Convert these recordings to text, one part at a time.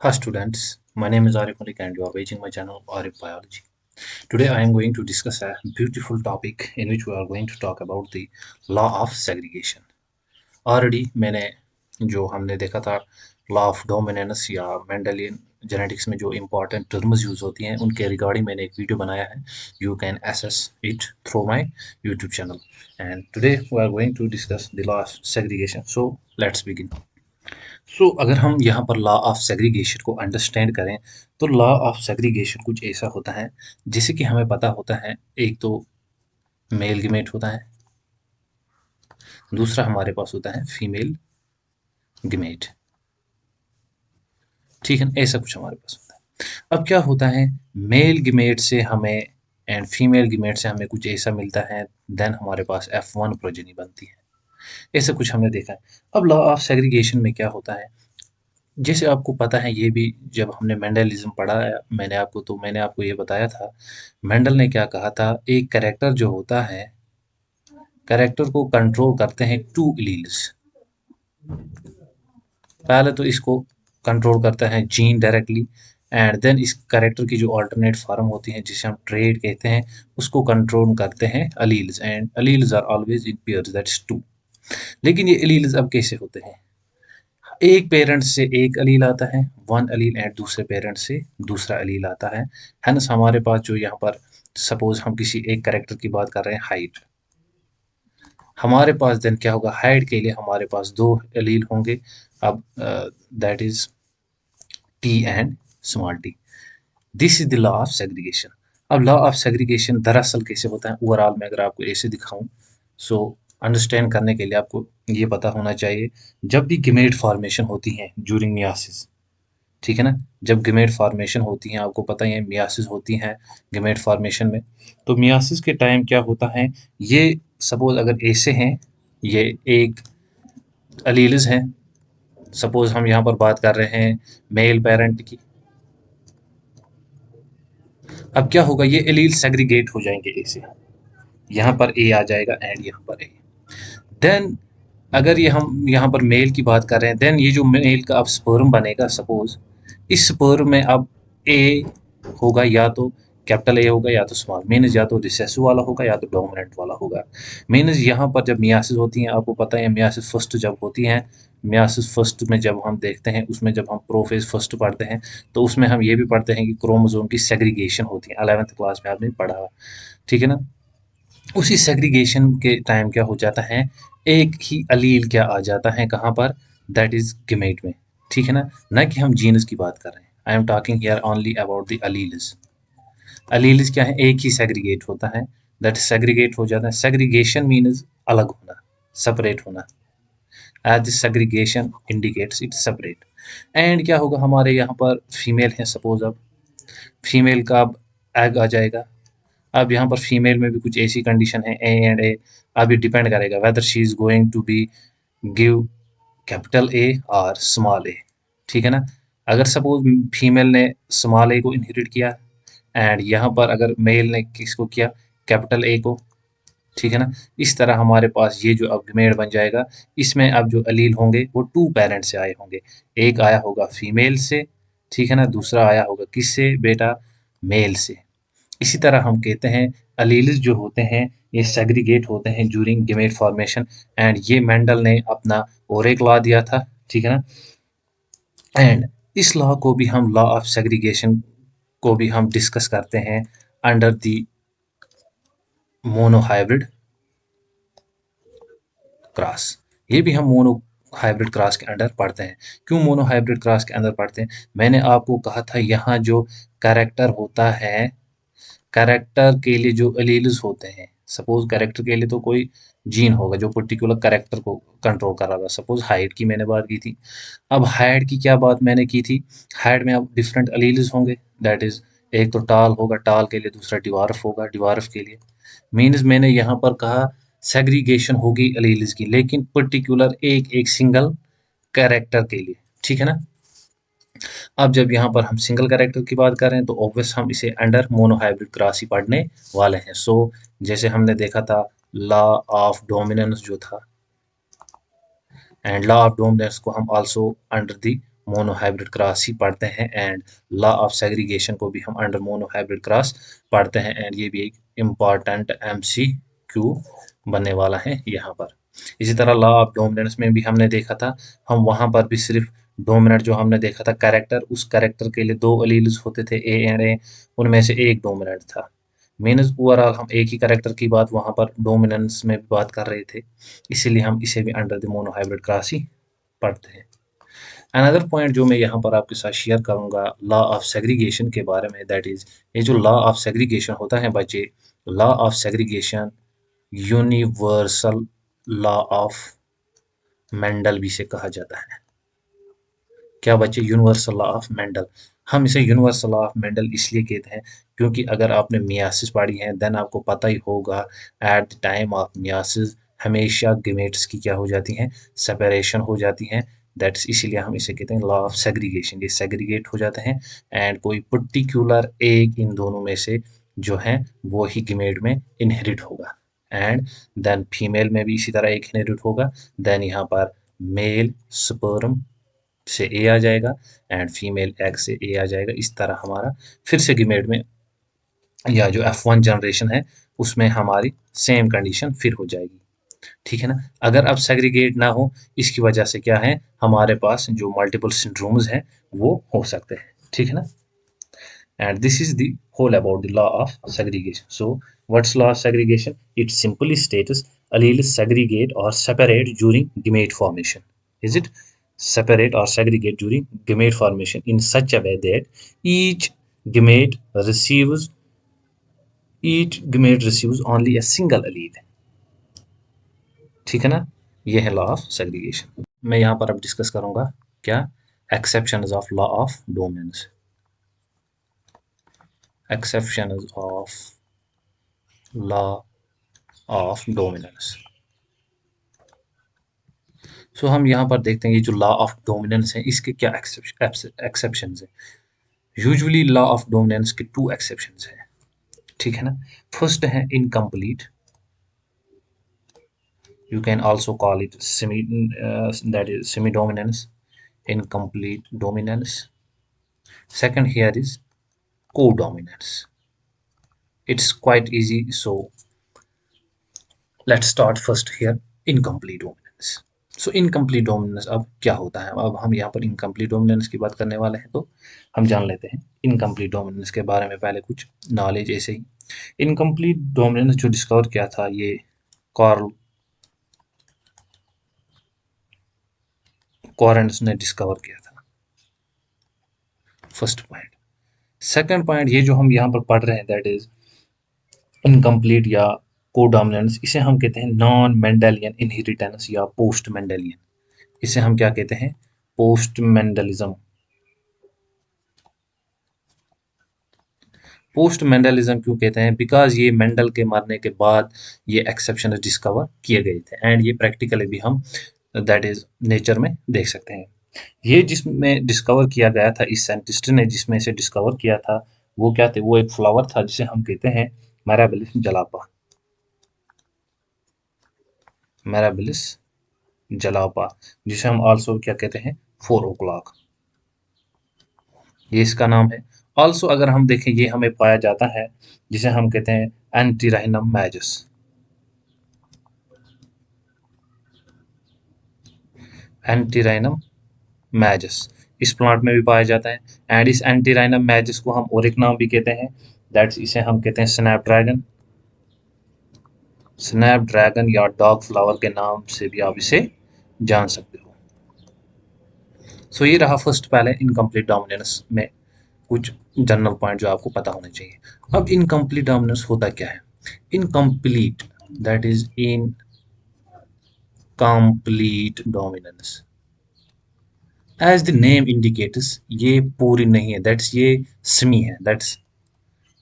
Hi students, my name is Arif Malik and you are watching my channel Arif Biology. Today I am going to discuss a beautiful topic in which we are going to talk about the law of segregation. Already मैंने जो हमने देखा था law of dominance या Mendelian genetics में जो important terms use होती हैं उनके रिगार्डिंग मैंने एक वीडियो बनाया है. You can access it through my YouTube channel and today we are going to discuss the law of segregation. So let's begin. अगर हम यहाँ पर लॉ ऑफ सेग्रीगेशन को अंडरस्टैंड करें तो लॉ ऑफ सेग्रीगेशन कुछ ऐसा होता है जैसे कि हमें पता होता है एक तो मेल गिमेट होता है, दूसरा हमारे पास होता है फीमेल गिमेट. ठीक है ना, ऐसा कुछ हमारे पास होता है. अब क्या होता है, मेल गिमेट से हमें एंड फीमेल गिमेट से हमें कुछ ऐसा मिलता है, देन हमारे पास F1 प्रोजेनी बनती है. ऐसा कुछ हमने देखा है. अब लॉ ऑफ सेग्रीगेशन में क्या होता है, जैसे आपको पता है, ये भी जब हमने मेंडलिज्म पढ़ा है मैंने आपको ये बताया था. मेंडल ने क्या कहा था, एक कैरेक्टर जो होता है, कैरेक्टर को कंट्रोल करते हैं टू एलील्स. पहले तो इसको कंट्रोल करता है जीन डायरेक्टली एंड देन इस कैरेक्टर की जो अल्टरनेट फॉर्म होती है जिसे हम ट्रेड कहते हैं उसको कंट्रोल करते हैं alleles and alleles are always in pairs, that's two. लेकिन ये अलील्स अब कैसे होते हैं, एक पेरेंट से एक अलील आता है, वन अलील, एंड दूसरे पेरेंट से दूसरा अलील आता है. हेंस हमारे पास जो यहाँ पर सपोज हम किसी एक कैरेक्टर की बात कर रहे हैं हाइट, हमारे पास देन क्या होगा, हाइट के लिए हमारे पास दो अलील होंगे. अब that is T and small T. This is the law of segregation. अब लॉ ऑफ सेग्रीगेशन दरअसल कैसे होता है ओवरऑल में अगर आपको ऐसे दिखाऊं, सो अंडरस्टैंड करने के लिए आपको ये पता होना चाहिए, जब भी गिमेट फॉर्मेशन होती है ड्यूरिंग मियासिस, ठीक है ना, जब गिमेट फॉर्मेशन होती हैं, आपको पता ही है मियासिस होती हैं गिमेट फॉर्मेशन में. तो मियासिस के टाइम क्या होता है, ये सपोज अगर ऐसे हैं, ये एक अलील्स हैं, सपोज हम यहाँ पर बात कर रहे हैं मेल पेरेंट की. अब क्या होगा, ये एलील सेग्रीगेट हो जाएंगे ऐसे, यहाँ पर ए आ जाएगा एंड यहाँ पर ए. देन अगर ये हम यहाँ पर मेल की बात कर रहे हैं, देन ये जो मेल का अब स्पर्म बनेगा, सपोज इस स्पर्म में अब ए होगा, या तो कैपिटल ए होगा या तो स्मॉल, मीन्स या तो रिसेसिव वाला होगा या तो डोमिनेंट वाला होगा. मीन्स यहाँ पर जब मियासिस होती हैं, आपको पता है मियासिस फर्स्ट जब होती हैं, मियासिस फर्स्ट में जब हम देखते हैं, उसमें जब हम प्रोफेज फर्स्ट पढ़ते हैं तो उसमें हम ये भी पढ़ते हैं कि क्रोमोसोम की सेग्रीगेशन होती है, 11th क्लास में आपने पढ़ा, ठीक है ना. उसी सेग्रीगेशन के टाइम क्या हो जाता है, एक ही अलील क्या आ जाता है कहाँ पर, दैट इज गिमेट में. ठीक है ना, ना कि हम जीनस की बात कर रहे हैं. I am talking here only about the alleles. Alleles क्या है, एक ही सेग्रीगेट होता है, दैट सेग्रीगेट हो जाता है. सेग्रीगेशन मीन्स अलग होना, सेपरेट होना, as the segregation indicates it separate. And क्या होगा, हमारे यहाँ पर फीमेल है सपोज, अब फीमेल का अब एग आ जाएगा. अब यहाँ पर फीमेल में भी कुछ ऐसी कंडीशन है ए एंड ए. अब ये डिपेंड करेगा whether she is going to be give capital A और स्मॉल ए. ठीक है ना, अगर सपोज फीमेल ने स्मॉल ए को इनहेरिट किया एंड यहाँ पर अगर मेल ने किसको किया, कैपिटल ए को. ठीक है ना, इस तरह हमारे पास ये जो अब गिमेट बन जाएगा, इसमें अब जो अलील होंगे वो टू पेरेंट से आए होंगे, एक आया होगा फीमेल से, ठीक है ना, दूसरा आया होगा किससे बेटा, मेल से. इसी तरह हम कहते हैं अलील्स जो होते हैं ये सेग्रीगेट होते हैं ड्यूरिंग गेमेट फॉर्मेशन, एंड ये मेंडल ने अपना और एक लॉ दिया था, ठीक है ना. एंड इस लॉ को भी हम लॉ ऑफ सेग्रीगेशन को भी हम डिस्कस करते हैं अंडर द मोनोहाइब्रिड क्रॉस. ये भी हम मोनो हाइब्रिड क्रॉस के अंडर पढ़ते हैं. क्यों मोनो हाइब्रिड क्रॉस के अंदर पढ़ते हैं, मैंने आपको कहा था यहाँ जो कैरेक्टर होता है, कैरेक्टर के लिए जो एलील्स होते हैं, सपोज कैरेक्टर के लिए तो कोई जीन होगा जो पर्टिकुलर कैरेक्टर को कंट्रोल कर रहा था. सपोज हाइट की मैंने बात की थी. अब हाइट की क्या बात मैंने की थी, हाइट में अब डिफरेंट एलील्स होंगे, दैट इज एक तो टाल होगा, टाल के लिए, दूसरा डिवार्फ होगा, डिवार्फ के लिए. मीन्स मैंने यहाँ पर कहा सेग्रीगेशन होगी एलील्स की, लेकिन पर्टिकुलर एक एक सिंगल कैरेक्टर के लिए. ठीक है ना. अब जब यहाँ पर हम सिंगल कैरेक्टर की बात कर रहे हैं तो ऑब्वियस हम इसे अंडर मोनोहाइब्रिड क्रॉस ही पढ़ने वाले हैं. सो जैसे हमने देखा था लॉ ऑफ डोमिनेंस जो था, एंड लॉ ऑफ डोमिनेंस को हम also under the monohybrid cross ही पढ़ते हैं, एंड लॉ ऑफ सेग्रीगेशन को भी हम अंडर मोनोहाइब्रिड क्रॉस पढ़ते हैं, एंड ये भी एक इम्पॉर्टेंट MCQ बनने वाला है यहाँ पर। इसी तरह लॉ ऑफ डोमिनेंस में भी हमने देखा था, हम वहाँ पर भी सिर्फ डोमिनेंट जो हमने देखा था कैरेक्टर, उस कैरेक्टर के लिए दो एलील्स होते थे ए एंड ए, उनमें से एक डोमिनेंट था। मीन्स ओवरऑल हम एक ही कैरेक्टर की बात वहाँ पर डोमिनेंस में बात कर रहे थे, इसीलिए हम इसे भी अंडर द मोनोहाइब्रिड क्रॉस ही पढ़ते हैं। अनदर पॉइंट जो मैं यहाँ पर आपके साथ शेयर करूँगा लॉ ऑफ सेग्रीगेशन के बारे में, दैट इज ये जो लॉ ऑफ सेग्रीगेशन होता है बच्चे, law of segregation universal law of Mendel भी से कहा जाता है। क्या बच्चे? Universal law of Mendel. हम इसे यूनिवर्सल लॉ ऑफ मेंडल इसलिए कहते हैं क्योंकि अगर आपने मियासिस पढ़ी है देन आपको पता ही होगा at the time of myiasis हमेशा गेमेट्स की क्या हो जाती हैं, सेपरेशन हो जाती हैं। दैट्स इसीलिए हम इसे कहते हैं लॉ ऑफ सेग्रीगेशन, ये सेग्रीगेट हो जाते हैं एंड कोई पर्टिकुलर एक इन दोनों में से जो है वो ही गेमेट में इनहेरिट होगा, एंड देन फीमेल में भी इसी तरह एक इनहेरिट होगा। देन यहाँ पर मेल स्पर्म से ए आ जाएगा एंड फीमेल एग से ए आ जाएगा। इस तरह हमारा फिर से गिमेट में या जो F1 जनरेशन है उसमें हमारी सेम कंडीशन फिर हो जाएगी। ठीक है ना? अगर अब सेग्रीगेट ना हो इसकी वजह से क्या है, हमारे पास जो मल्टीपल सिंड्रोम्स हैं वो हो सकते हैं। ठीक है ना? And this is the whole about the law of segregation. So what's law of segregation? It simply states alleles segregate or separate during gamete formation. Is it separate or segregate during gamete formation in such a way that each gamete receives each gamete receives only a single allele. ठीक है ना? ये है law of segregation. मैं यहाँ पर अब discuss करूंगा क्या, exceptions of law of dominance. Exceptions of law of dominance. So हम यहाँ पर देखते हैं ये जो लॉ ऑफ डोमिनेंस है इसके क्या एक्सेप्शंस हैं। यूजुअली लॉ ऑफ डोमिनेंस के टू एक्सेप्शंस हैं। ठीक है ना? फर्स्ट है incomplete, you can also call it that is semi dominance, incomplete dominance. Second here is co-dominance. It's quite easy, so let's start first here incomplete dominance. So incomplete dominance अब क्या होता है, अब हम यहाँ पर incomplete dominance की बात करने वाले हैं तो हम जान लेते हैं incomplete dominance के बारे में पहले कुछ नॉलेज ऐसे ही। incomplete dominance जो डिस्कवर किया था ये कार्ल कॉरेंट्स ने डिस्कवर किया था। First point. सेकंड पॉइंट, ये जो हम यहाँ पर पढ़ रहे हैं दैट इज इनकम्प्लीट या कोडोमिनेंस, इसे हम कहते हैं नॉन मेंडेलियन इनहेरिटेंस या पोस्ट मेंडेलियन। इसे हम क्या कहते हैं? Post Mendelism. पोस्ट मेंडलिज्म क्यों कहते हैं? बिकॉज ये मेंडल के मरने के बाद ये एक्सेप्शन डिस्कवर किए गए थे एंड ये प्रैक्टिकली भी हम दैट इज नेचर में देख सकते हैं। ये जिसमें डिस्कवर किया गया था, इस साइंटिस्ट ने जिसमें इसे डिस्कवर किया था वो क्या थे? वो एक फ्लावर था जिसे हम कहते हैं मैराबिलिस जलापा। मैराबिलिस जलापा, जिसे हम आल्सो क्या कहते हैं? 4 o'clock, ये इसका नाम है। आल्सो अगर हम देखें ये हमें पाया जाता है जिसे हम कहते हैं एंटीराइनम मैजस। एंटीराइनम मैजस इस प्लांट में भी पाया जाता है एंड इस एंटीराइनम मैजस को हम और एक नाम भी कहते हैं, दैट्स इसे हम कहते हैं स्नैपड्रैगन। स्नैपड्रैगन या डॉग फ्लावर के नाम से भी आप इसे जान सकते हो। सो ये रहा फर्स्ट पहले इनकम्प्लीट डोमिनेंस में कुछ जनरल पॉइंट जो आपको पता होने चाहिए। अब इनकम्प्लीट डोमिनेंस होता क्या है? Incomplete that is in complete dominance, as the name indicates ये पूरी नहीं है, दैट्स ये सेमी है, दैट्स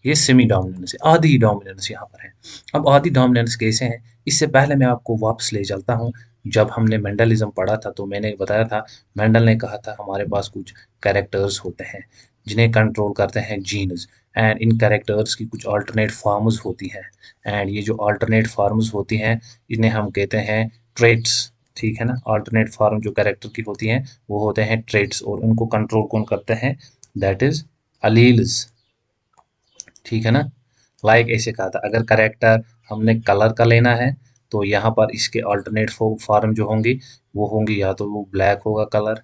ये सेमी डोमिनेंस है, आधी डोमिनेंस यहाँ पर है। अब आधी डोमिनेंस कैसे है, इससे पहले मैं आपको वापस ले चलता हूँ। जब हमने मेंडलिज्म पढ़ा था तो मैंने बताया था मेंडल ने कहा था हमारे पास कुछ कैरेक्टर्स होते हैं जिन्हें कंट्रोल करते हैं जीन्स, एंड इन कैरेक्टर्स की कुछ अल्टरनेट फॉर्म्स होती हैं एंड ये जो अल्टरनेट फॉर्म्स होती हैं इन्हें हम कहते हैं ट्रेट्स। ठीक है ना। अल्टरनेट फॉर्म जो कैरेक्टर की होती हैं वो होते हैं ट्रेट्स, और उनको कंट्रोल कौन करते हैं, दैट इज अलील्स, ठीक है ना। लाइक ऐसे कहा था, अगर कैरेक्टर हमने कलर का लेना है तो यहाँ पर इसके अल्टरनेट फॉर्म जो होंगी वो होंगी, या तो वो ब्लैक होगा कलर,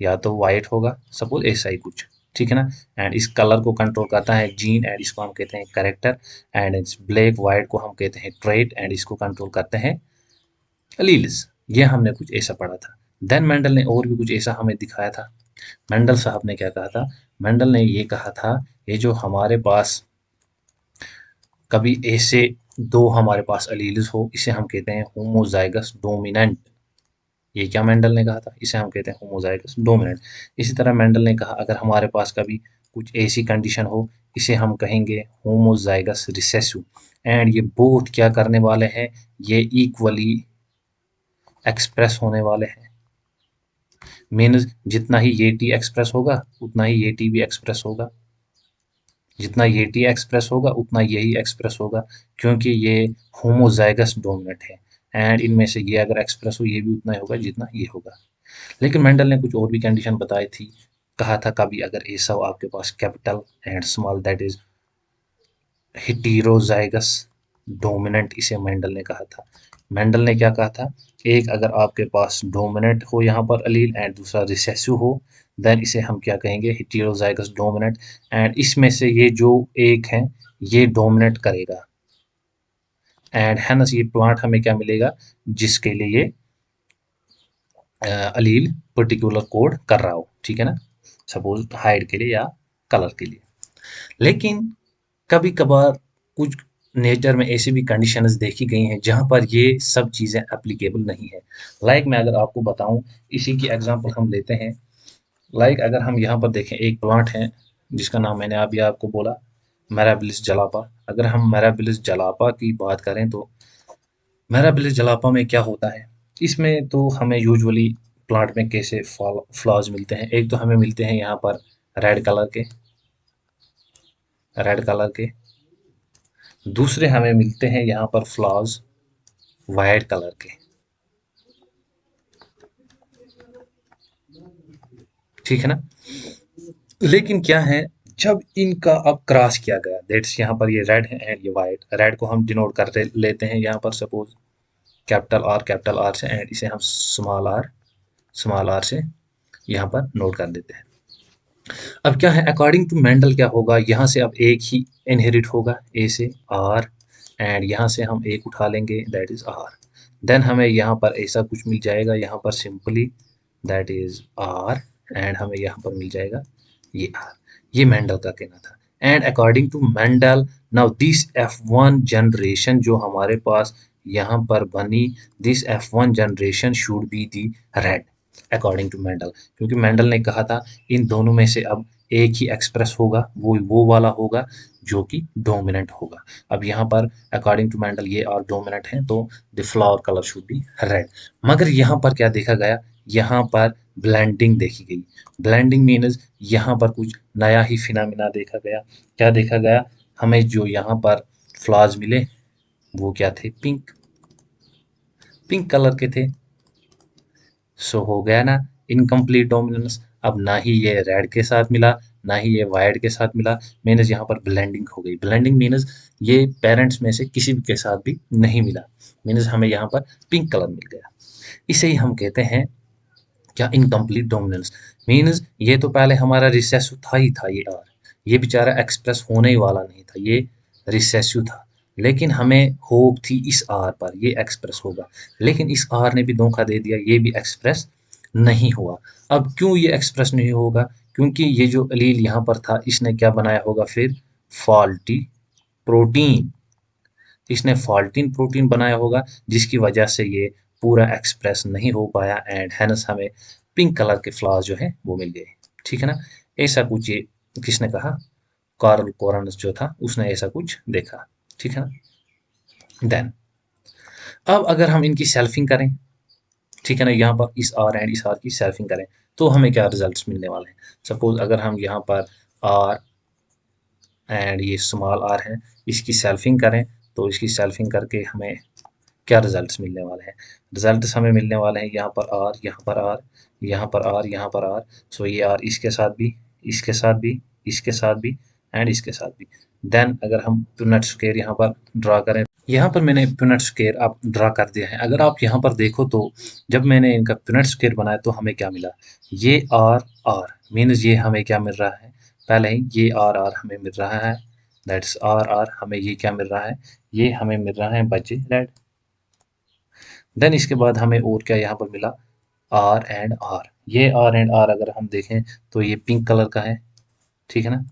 या तो वाइट होगा, सपोज ऐसा ही कुछ, ठीक है ना। एंड इस कलर को कंट्रोल करता है जीन, एंड इसको हम कहते हैं कैरेक्टर, एंड इस ब्लैक वाइट को हम कहते हैं ट्रेट, एंड इसको कंट्रोल करते हैं अलील्स। ये हमने कुछ ऐसा पढ़ा था। देन मेंडल ने और भी कुछ ऐसा हमें दिखाया था। मेंडल साहब ने क्या कहा था, मेंडल ने ये कहा था, ये जो हमारे पास कभी ऐसे दो हमारे पास अलील्स हो, इसे हम कहते हैं होमोजाइगस डोमिनेंट। ये क्या मेंडल ने कहा था, इसे हम कहते हैं होमोजाइगस डोमिनेंट। इसी तरह मेंडल ने कहा, अगर हमारे पास कभी कुछ ऐसी कंडीशन हो, इसे हम कहेंगे होमोजाइगस रिसेसिव। एंड ये बोथ क्या करने वाले हैं, ये इक्वली एक्सप्रेस होने वाले हैं। मीन्स जितना ही ये टी एक्सप्रेस होगा उतना ही ये टी भी एक्सप्रेस होगा, जितना ये टी एक्सप्रेस होगा उतना यही एक्सप्रेस होगा, क्योंकि ये होमोजाइगस डोमिनेंट है। एंड इनमें से ये अगर एक्सप्रेस हो, ये भी उतना ही होगा जितना ये होगा। लेकिन मेंडल ने कुछ और भी कंडीशन बताई थी। कहा था कभी अगर ऐसा हो आपके पास capital and small, that is heterozygous dominant, इसे मेंडल ने कहा था। मेंडल ने क्या कहा था, एक अगर आपके पास डोमिनेंट हो यहाँ पर अलील एंड दूसरा रिसेसिव हो, देन इसे हम क्या कहेंगे, हेटेरोजाइगस डोमिनेंट। एंड इसमें से ये जो एक है ये डोमिनेट करेगा, एंड हैंस ये प्लांट हमें क्या मिलेगा, जिसके लिए ये अलील पर्टिकुलर कोड कर रहा हो, ठीक है ना। सपोज हाइड के लिए या कलर के लिए। लेकिन कभी कभार कुछ नेचर में ऐसी भी कंडीशंस देखी गई हैं जहां पर ये सब चीज़ें एप्लीकेबल नहीं है। लाइक मैं अगर आपको बताऊं, इसी की एग्जांपल हम लेते हैं। लाइक अगर हम यहाँ पर देखें, एक प्लांट है जिसका नाम मैंने अभी आपको बोला, मैराबिलिस जलापा। अगर हम मैराबिलिस जलापा की बात करें तो मैराबिलिस जलापा में क्या होता है, इसमें तो हमें यूजुअली प्लांट में कैसे फ्लावर्स मिलते हैं, एक तो हमें मिलते हैं यहाँ पर रेड कलर के, रेड कलर के। दूसरे हमें मिलते हैं यहाँ पर फ्लावर्स वाइट कलर के, ठीक है ना। लेकिन क्या है, जब इनका अब क्रॉस किया गया, दैट्स यहाँ पर ये रेड है एंड ये वाइट, रेड को हम डिनोट कर लेते हैं यहाँ पर सपोज कैपिटल आर से, एंड इसे हम स्मॉल आर से यहाँ पर नोट कर देते हैं। अब क्या है, अकॉर्डिंग टू मेंडल क्या होगा, यहाँ से अब एक ही इनहेरिट होगा ए से आर, एंड यहाँ से हम एक उठा लेंगे दैट इज आर। देन हमें यहाँ पर ऐसा कुछ मिल जाएगा, यहाँ पर simply that is R, and हमें यहाँ पर मिल जाएगा ये आर। ये मेंडल का कहना था। And according to Mendel, now this F1 generation जो हमारे पास यहाँ पर बनी, this F1 generation should be the red according to Mendel. क्योंकि मेंडल ने कहा था इन दोनों में से अब एक ही एक्सप्रेस होगा, वो वाला होगा जो कि डोमिनेंट होगा। अब यहाँ पर अकॉर्डिंग टू मेंडल ये और डोमिनेंट है, तो the flower colour should be red. मगर यहाँ पर क्या देखा गया, यहाँ पर ब्लेंडिंग देखी गई। ब्लेंडिंग मीन्स यहाँ पर कुछ नया ही फिनोमेना देखा गया। क्या देखा गया, हमें जो यहाँ पर फ्लावर्स मिले वो क्या थे, पिंक, पिंक कलर के थे। सो हो गया ना इनकम्प्लीट डोमिनेंस। अब ना ही ये रेड के साथ मिला, ना ही ये वाइट के साथ मिला, मीनस यहाँ पर ब्लेंडिंग हो गई। ब्लेंडिंग मीनस ये पेरेंट्स में से किसी भी के साथ भी नहीं मिला, मीनस हमें यहाँ पर पिंक कलर मिल गया। इसे ही हम कहते हैं क्या, इनकम्प्लीट डोमिनेंस। मीनस ये तो पहले हमारा रिसेसिव था ही था, ये आर, ये बेचारा एक्सप्रेस होने ही वाला नहीं था, ये रिसेसिव था। लेकिन हमें होप थी इस आर पर ये एक्सप्रेस होगा, लेकिन इस आर ने भी धोखा दे दिया, ये भी एक्सप्रेस नहीं हुआ। अब क्यों ये एक्सप्रेस नहीं होगा, क्योंकि ये जो अलील यहाँ पर था इसने क्या बनाया होगा फिर, फॉल्टी प्रोटीन। इसने फॉल्टीन प्रोटीन बनाया होगा, जिसकी वजह से ये पूरा एक्सप्रेस नहीं हो पाया, एंड हैंस हमें पिंक कलर के फ्लावर्स जो है वो मिल गए, ठीक है ना। ऐसा कुछ ये किसने कहा, कार्ल कोरनस जो था उसने ऐसा कुछ देखा, ठीक है ना। देन अब अगर हम इनकी सेल्फिंग करें, ठीक है ना, यहाँ पर इस आर एंड इस आर की सेल्फिंग करें तो हमें क्या रिजल्ट्स मिलने वाले हैं। सपोज अगर हम यहाँ पर आर एंड ये स्मॉल आर है, इसकी सेल्फिंग करें तो इसकी सेल्फिंग करके हमें क्या रिजल्ट्स मिलने वाले हैं? रिजल्ट्स हमें मिलने वाले हैं यहाँ पर आर, यहाँ पर आर, यहाँ पर आर, यहाँ पर आर। सो ये आर इसके साथ भी, इसके साथ भी, इसके साथ भी एंड इसके साथ भी। देन अगर हम पुनेट स्क्वायर यहाँ पर ड्रा करें, यहाँ पर मैंने पुनेट स्क्वायर आप ड्रा कर दिया है। अगर आप यहाँ पर देखो तो जब मैंने इनका पुनेट स्क्वायर बनाया तो हमें क्या मिला? ये आर आर मीन्स ये हमें क्या मिल रहा है? पहले ही ये आर आर हमें मिल रहा है, दैट्स आर आर। हमें ये क्या मिल रहा है? ये हमें मिल रहा है बच्चे रेड। देन इसके बाद हमें और क्या यहाँ पर मिला? R and R. ये आर एंड आर अगर हम देखें तो ये पिंक कलर का है, ठीक है ना।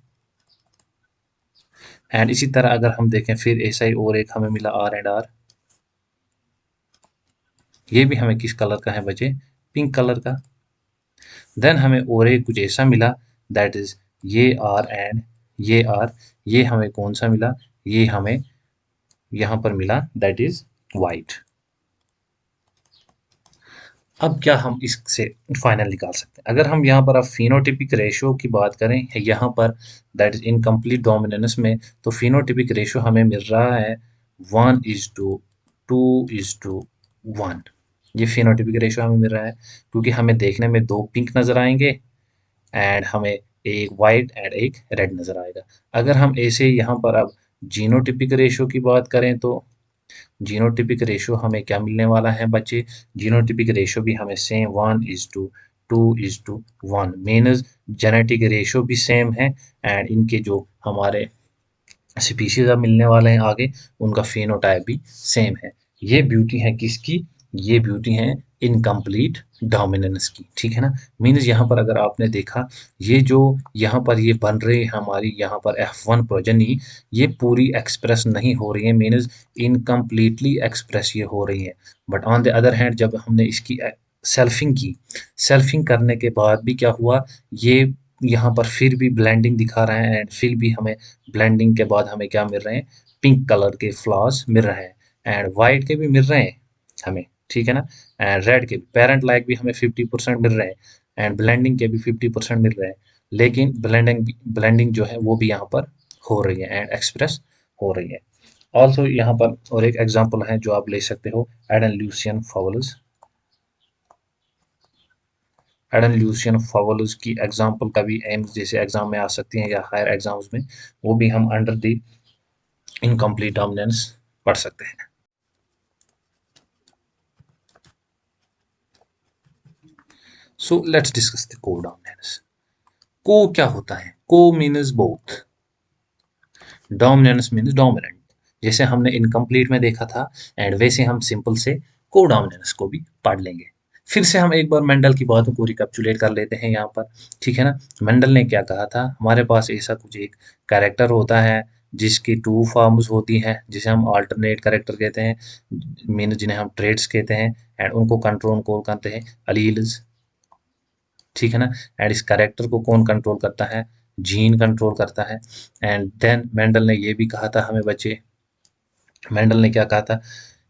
एंड इसी तरह अगर हम देखें फिर ऐसा ही और एक हमें मिला आर एंड आर। ये भी हमें किस कलर का है बच्चे? पिंक कलर का। देन हमें और एक कुछ ऐसा मिला, दैट इज ये आर एंड ये आर। ये हमें कौन सा मिला? ये हमें यहाँ पर मिला, दैट इज वाइट। अब क्या हम इससे फाइनल निकाल सकते हैं? अगर हम यहाँ पर अब फिनोटिपिक रेशियो की बात करें यहाँ पर, दैट इज इनकम्प्लीट डोमिनेंस में, तो फिनोटिपिक रेशियो हमें मिल रहा है 1:2:1। ये फिनोटिपिक रेशियो हमें मिल रहा है क्योंकि हमें देखने में दो पिंक नजर आएंगे एंड हमें एक वाइट एंड एक रेड नजर आएगा। अगर हम ऐसे यहाँ पर अब जीनोटिपिक रेशियो की बात करें तो जीनोटिपिक रेशियो हमें क्या मिलने वाला है बच्चे? जीनोटिपिक रेशियो भी हमें सेम 1:2:1 मीन्स जेनेटिक रेशियो भी सेम है एंड इनके जो हमारे स्पीशीज अब मिलने वाले हैं आगे, उनका फेनोटाइप भी सेम है। ये ब्यूटी है किसकी? ये ब्यूटी है इनकम्प्लीट डोमिनेंस की, ठीक है ना। मीन्स यहाँ पर अगर आपने देखा, ये जो यहाँ पर ये बन रही है हमारी यहाँ पर F1 प्रोजनी, ये पूरी एक्सप्रेस नहीं हो रही है, मीन्स इनकम्प्लीटली एक्सप्रेस ये हो रही है। But on the other hand जब हमने इसकी सेल्फिंग की, सेल्फिंग करने के बाद भी क्या हुआ? ये यहाँ पर फिर भी ब्लेंडिंग दिखा रहे हैं एंड फिर भी हमें ब्लेंडिंग के बाद हमें क्या मिल रहे हैं? पिंक कलर के फ्लावर्स मिल रहे हैं एंड वाइट के भी मिल रहे हैं हमें, ठीक है ना। एंड रेड के पेरेंट लाइक भी हमें 50% मिल रहे हैं एंड ब्लेंडिंग के भी 50% मिल रहे हैं। लेकिन ब्लेंडिंग जो है वो भी यहाँ पर हो रही है एंड एक्सप्रेस हो रही है। ऑल्सो यहाँ पर और एक एग्जाम्पल है जो आप ले सकते हो, एडेनल्यूसियन फाउलस। एडेनल्यूसियन फाउलस की एग्जाम्पल कभी एम्स जैसे एग्जाम में आ सकती हैं या हायर एग्जाम्स में, वो भी हम अंडर दी इनकम्प्लीट डोमिनेंस पढ़ सकते हैं। सो लेट्स डिस्कस द को डोमिनेंस। को क्या होता है? को means both, dominance means dominant. जैसे हमने इनकम्प्लीट में देखा था एंड वैसे हम सिंपल से को डोमिनेंस को भी पढ़ लेंगे। फिर से हम एक बार मेंडल की बातों को रिकैप्चुलेट कर लेते हैं यहाँ पर, ठीक है ना। मेंडल ने क्या कहा था? हमारे पास ऐसा कुछ एक कैरेक्टर होता है जिसकी टू फॉर्म्स होती हैं, जिसे हम अल्टरनेट कैरेक्टर कहते हैं, मीन जिन्हें हम ट्रेड्स कहते हैं एंड उनको कंट्रोल कौन करते हैं? अलील्स, ठीक है ना। एंड इस कैरेक्टर को कौन कंट्रोल करता है? जीन कंट्रोल करता है। एंड देन मेंडल ने ये भी कहा था हमें बच्चे, मेंडल ने क्या कहा था?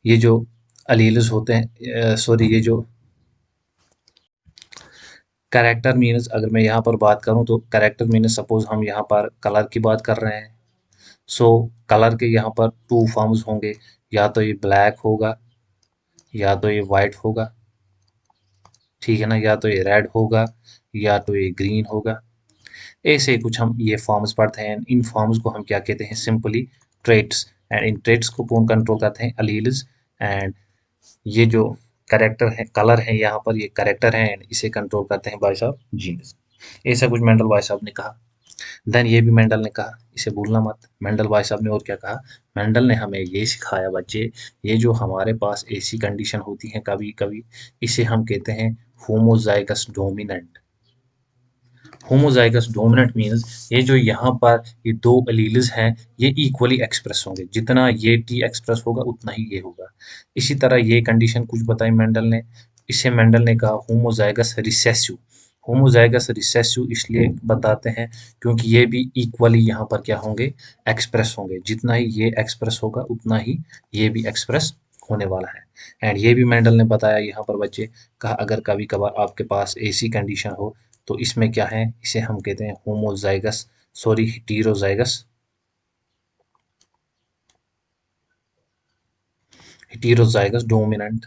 ये जो अलील्स होते हैं, सॉरी, ये जो कैरेक्टर मीन्स, अगर मैं यहाँ पर बात करूँ तो कैरेक्टर मीन्स सपोज हम यहाँ पर कलर की बात कर रहे हैं। सो कलर के यहाँ पर टू फॉर्म्स होंगे, या तो ये ब्लैक होगा या तो ये वाइट होगा, ठीक है ना, या तो ये रेड होगा या तो ये ग्रीन होगा। ऐसे कुछ हम ये फॉर्म्स पढ़ते हैं। इन फॉर्म्स को हम क्या कहते हैं? Simply traits. And in traits को कौन कंट्रोल करते हैं? अलील्स। एंड ये जो करेक्टर है, कलर है, यहाँ पर ये करेक्टर है एंड इसे कंट्रोल करते हैं भाई साहब जीन्स। ऐसा कुछ मेंडल भाई साहब ने कहा। देन ये भी मेंडल ने कहा, इसे भूलना मत। मेंडल भाई साहब ने और क्या कहा? मेंडल ने हमें ये सिखाया बच्चे, ये जो हमारे पास ऐसी कंडीशन होती है कभी कभी, इसे हम कहते हैं homozygous dominant. Homozygous dominant means ये जो यहाँ पर ये दो एलील्स हैं, ये इक्वली एक्सप्रेस होंगे। जितना ये टी एक्सप्रेस होगा उतना ही ये होगा। इसी तरह ये कंडीशन कुछ बताई मेंडल ने, इसे मेंडल ने कहा होमोजाइगस रिसेसिव। होमोजाइगस रिसेसिव इसलिए बताते हैं क्योंकि ये भी इक्वली यहाँ पर क्या होंगे? एक्सप्रेस होंगे। जितना ही ये एक्सप्रेस होगा उतना ही ये भी एक्सप्रेस होने वाला है। एंड ये भी मेंडल ने बताया यहाँ पर बच्चे, कहा अगर कभी कभार आपके पास ऐसी कंडीशन हो तो इसमें क्या है? इसे हम कहते हैं homozygous, sorry heterozygous, heterozygous dominant.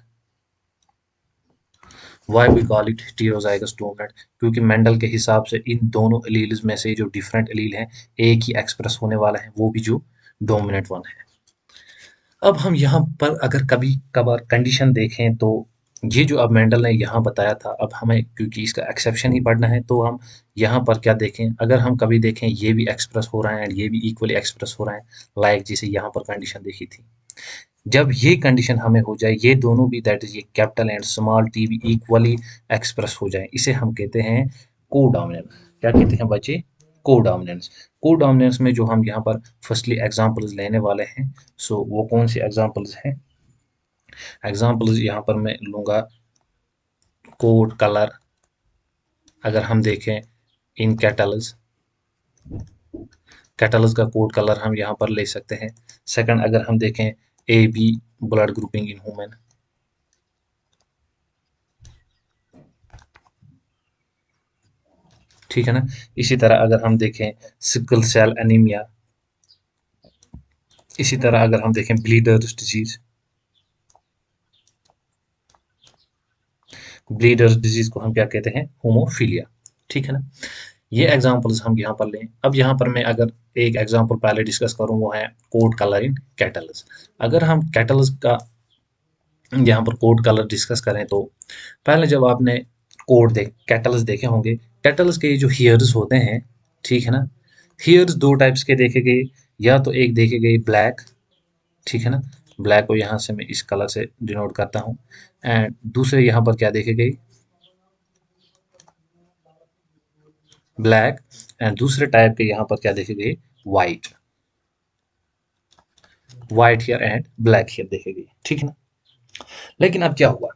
Why we call it heterozygous dominant? क्योंकि मेंडल के हिसाब से इन दोनों एलील्स में से जो डिफरेंट एलील हैं एक ही एक्सप्रेस होने वाला है, वो भी जो डोमिनेंट वन है। अब हम यहाँ पर अगर कभी कभार कंडीशन देखें तो ये जो अब मेंडल ने यहाँ बताया था, अब हमें क्योंकि इसका एक्सेप्शन ही पढ़ना है तो हम यहाँ पर क्या देखें, अगर हम कभी देखें ये भी एक्सप्रेस हो रहा है एंड ये भी इक्वली एक्सप्रेस हो रहा है, लाइक जैसे यहाँ पर कंडीशन देखी थी, जब ये कंडीशन हमें हो जाए ये दोनों भी, दैट इज ये कैपिटल एंड स्मॉल टी भी इक्वली एक्सप्रेस हो जाए, इसे हम कहते हैं कोडोमिनेंस। क्या कहते हैं बच्चे? कोडोमिनेंस। कोडोमिनेंस में जो हम यहाँ पर फर्स्टली एग्जांपल्स लेने वाले हैं, सो वो कौन से एग्जांपल्स हैं? एग्जांपल्स यहाँ पर मैं लूंगा कोड कलर। अगर हम देखें इन कैटल्स, कैटल्स का कोड कलर हम यहाँ पर ले सकते हैं। सेकंड, अगर हम देखें A B blood grouping in human, ठीक है ना। इसी तरह अगर हम देखें सिकल सेल एनीमिया, इसी तरह अगर हम देखें ब्लीडर्स डिजीज, ब्लीडर्स डिजीज को हम क्या कहते हैं? होमोफीलिया, ठीक है ना। ये एग्जांपल्स हम यहाँ पर लें। अब यहाँ पर मैं अगर एक एग्जांपल पहले डिस्कस करूँ, वो है कोड कलर इन कैटल्स। अगर हम कैटल्स का यहाँ पर कोड कलर डिस्कस करें तो पहले जब आपने कोड कैटल्स देखे होंगे, कैटल्स के जो हियर्स होते हैं, ठीक है ना, हियर्स दो टाइप्स के देखे गए, या तो एक देखे गए ब्लैक, ठीक है ना, ब्लैक को यहाँ से मैं इस कलर से डिनोट करता हूँ, एंड दूसरे यहाँ पर क्या देखे गए? ब्लैक, एंड दूसरे टाइप के यहाँ पर क्या देखे गए? White, white hair and black hair देखे गए, ठीक है ना। लेकिन अब क्या हुआ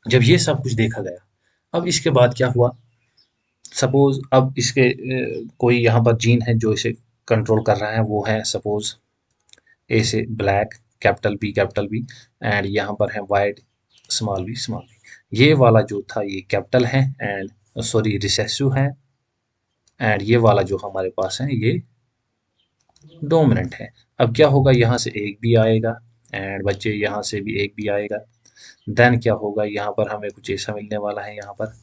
जब ये सब कुछ देखा गया, अब इसके बाद क्या हुआ? सपोज अब इसके कोई यहाँ पर जीन है जो इसे कंट्रोल कर रहा है, वो है सपोज ए से ब्लैक, कैपिटल बी, एंड यहाँ पर है वाइट, स्मॉल बी। ये वाला जो था ये कैपिटल है एंड सॉरी रिसेसिव है, एंड ये वाला जो हमारे पास है ये डोमिनेंट है। अब क्या होगा, यहाँ से एक भी आएगा एंड बच्चे यहाँ से भी एक भी आएगा, देन क्या होगा, यहाँ पर हमें कुछ ऐसा मिलने वाला है यहाँ पर,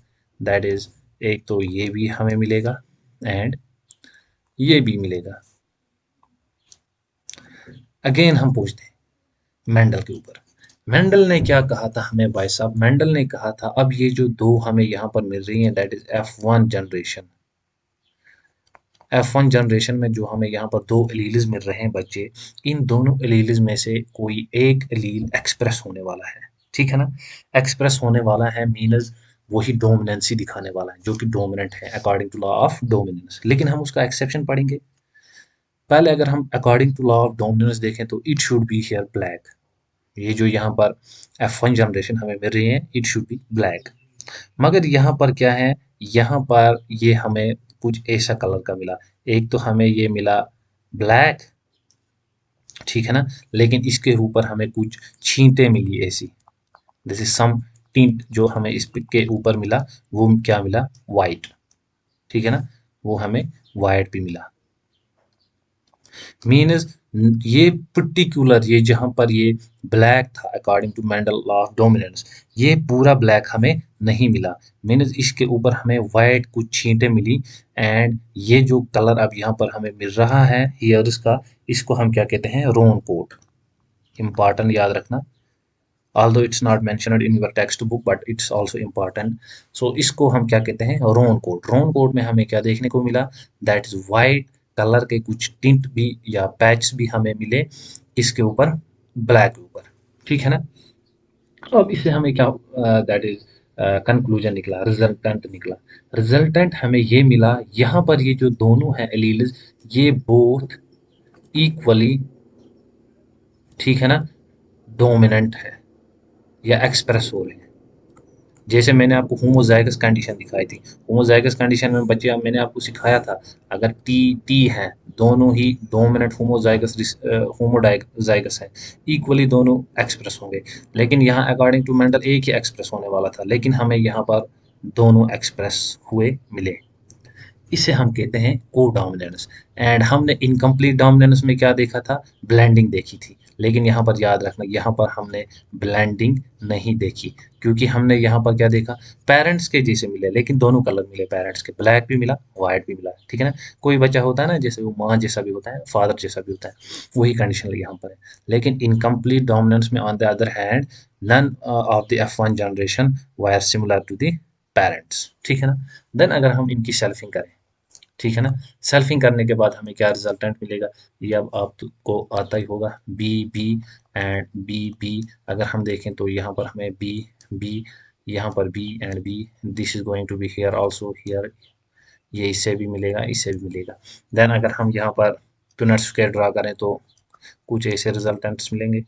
दैट इज एक तो ये भी हमें मिलेगा एंड ये भी मिलेगा। अगेन हम पूछते हैं मेंडल के ऊपर, मेंडल ने क्या कहा था हमें भाई साहब? मेंडल ने कहा था अब ये जो दो हमें यहाँ पर मिल रही हैं, that is F1 generation, F1 generation में जो हमें यहाँ पर दो एलील्स मिल रहे हैं बच्चे, इन दोनों एलील्स में से कोई एक एलील एक्सप्रेस होने वाला है, ठीक है ना। एक्सप्रेस होने वाला है मीनस वही डोमिनेंसी दिखाने वाला है जो कि डोमिनेंट है according to law of dominance. लेकिन हम उसका एक्सेप्शन पढ़ेंगे। पहले अगर हम according to law of dominance देखें तो it should be here black. ये जो यहाँ पर F1 जनरेशन हमें मिल रही है, इट शुड बी ब्लैक। मगर यहाँ पर क्या है, यहाँ पर ये हमें कुछ ऐसा कलर का मिला, एक तो हमें ये मिला ब्लैक, ठीक है ना, लेकिन इसके ऊपर हमें कुछ छींटे मिली ऐसी, जैसे सम टिंट जो हमें इसके ऊपर मिला, वो क्या मिला? वाइट, ठीक है ना, वो हमें वाइट भी मिला। मीन्स ये पर्टिकुलर ये जहां पर ये ब्लैक था according to Mendel law of dominance, ये पूरा ब्लैक हमें नहीं मिला, मीन्स इसके ऊपर हमें वाइट कुछ छींटे मिली, एंड ये जो कलर अब यहाँ पर हमें मिल रहा है हियर्स का, इसको हम क्या कहते हैं? रोन कोट। इंपॉर्टेंट, याद रखना, although it's not mentioned in your textbook but it's also important। so इसको हम क्या कहते हैं? रोन कोड। रोन कोड में हमें क्या देखने को मिला? दैट इज वाइट कलर के कुछ टिंट भी या पैच भी हमें मिले इसके ऊपर, ब्लैक के ऊपर, ठीक है ना। अब इससे हमें क्या दैट इज कंक्लूजन निकला, रिजल्टेंट निकला। रिजल्टेंट हमें ये मिला, यहाँ पर ये जो दोनों हैं एलील्स, ये बोथ इक्वली, ठीक है ना, डोमिनेंट है या एक्सप्रेस हो रहे हैं। जैसे मैंने आपको होमोजाइगस कंडीशन दिखाई थी, होमोजाइगस कंडीशन में बच्चे मैंने आपको सिखाया था, अगर टी टी है, दोनों ही डोमिनेंट होमोजाइगस होमोडाइगस है, इक्वली दोनों एक्सप्रेस होंगे। लेकिन यहाँ अकॉर्डिंग टू मेंडल एक ही एक्सप्रेस होने वाला था, लेकिन हमें यहाँ पर दोनों एक्सप्रेस हुए मिले, इसे हम कहते हैं को डोमिनेंस। एंड हमने इनकम्प्लीट डोमिनेंस में क्या देखा था? ब्लेंडिंग देखी थी। लेकिन यहाँ पर याद रखना, यहाँ पर हमने ब्लेंडिंग नहीं देखी, क्योंकि हमने यहाँ पर क्या देखा, पेरेंट्स के जैसे मिले, लेकिन दोनों कलर मिले पेरेंट्स के, ब्लैक भी मिला व्हाइट भी मिला, ठीक है ना। कोई बच्चा होता है ना जैसे वो माँ जैसा भी होता है, फादर जैसा भी होता है, वही कंडीशन यहाँ पर है। लेकिन इनकम्प्लीट डोमिनेंस में on the other hand none of the F1 generation were similar to the parents, ठीक है ना। देन अगर हम इनकी सेल्फिंग करें, ठीक है ना, सेल्फिंग करने के बाद हमें क्या रिजल्टेंट मिलेगा, ये अब आपको आता ही होगा, B B and B B. अगर हम देखें तो यहाँ पर हमें बी बी, यहाँ पर B and B, this is going to be here also here, ये इससे भी मिलेगा इससे भी मिलेगा। देन अगर हम यहाँ पर पुनेट स्क्वायर ड्रा करें तो कुछ ऐसे रिजल्टेंट्स मिलेंगे।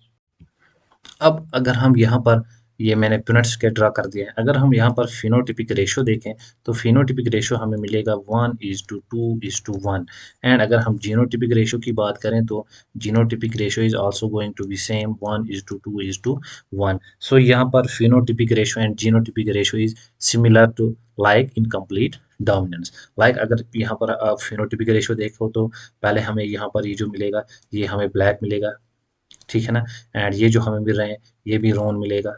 अब अगर हम यहाँ पर, ये मैंने पुनेट स्क्वायर ड्रा कर दिया है, अगर हम यहाँ पर फिनोटिपिक रेशो देखें तो फिनोटिपिक रेशो हमें मिलेगा 1:2:1। एंड अगर हम जीनोटिपिक रेशो की बात करें तो genotypic ratio is also going to be same 1:2:1। So यहाँ पर phenotypic ratio and genotypic ratio is similar to like in complete dominance. Like अगर यहाँ पर आप फिनोटिपिक रेशो देखो तो पहले हमें यहाँ पर ये जो मिलेगा, ये हमें ब्लैक मिलेगा, ठीक है ना। एंड ये जो हमें मिल रहे हैं ये भी रोन मिलेगा,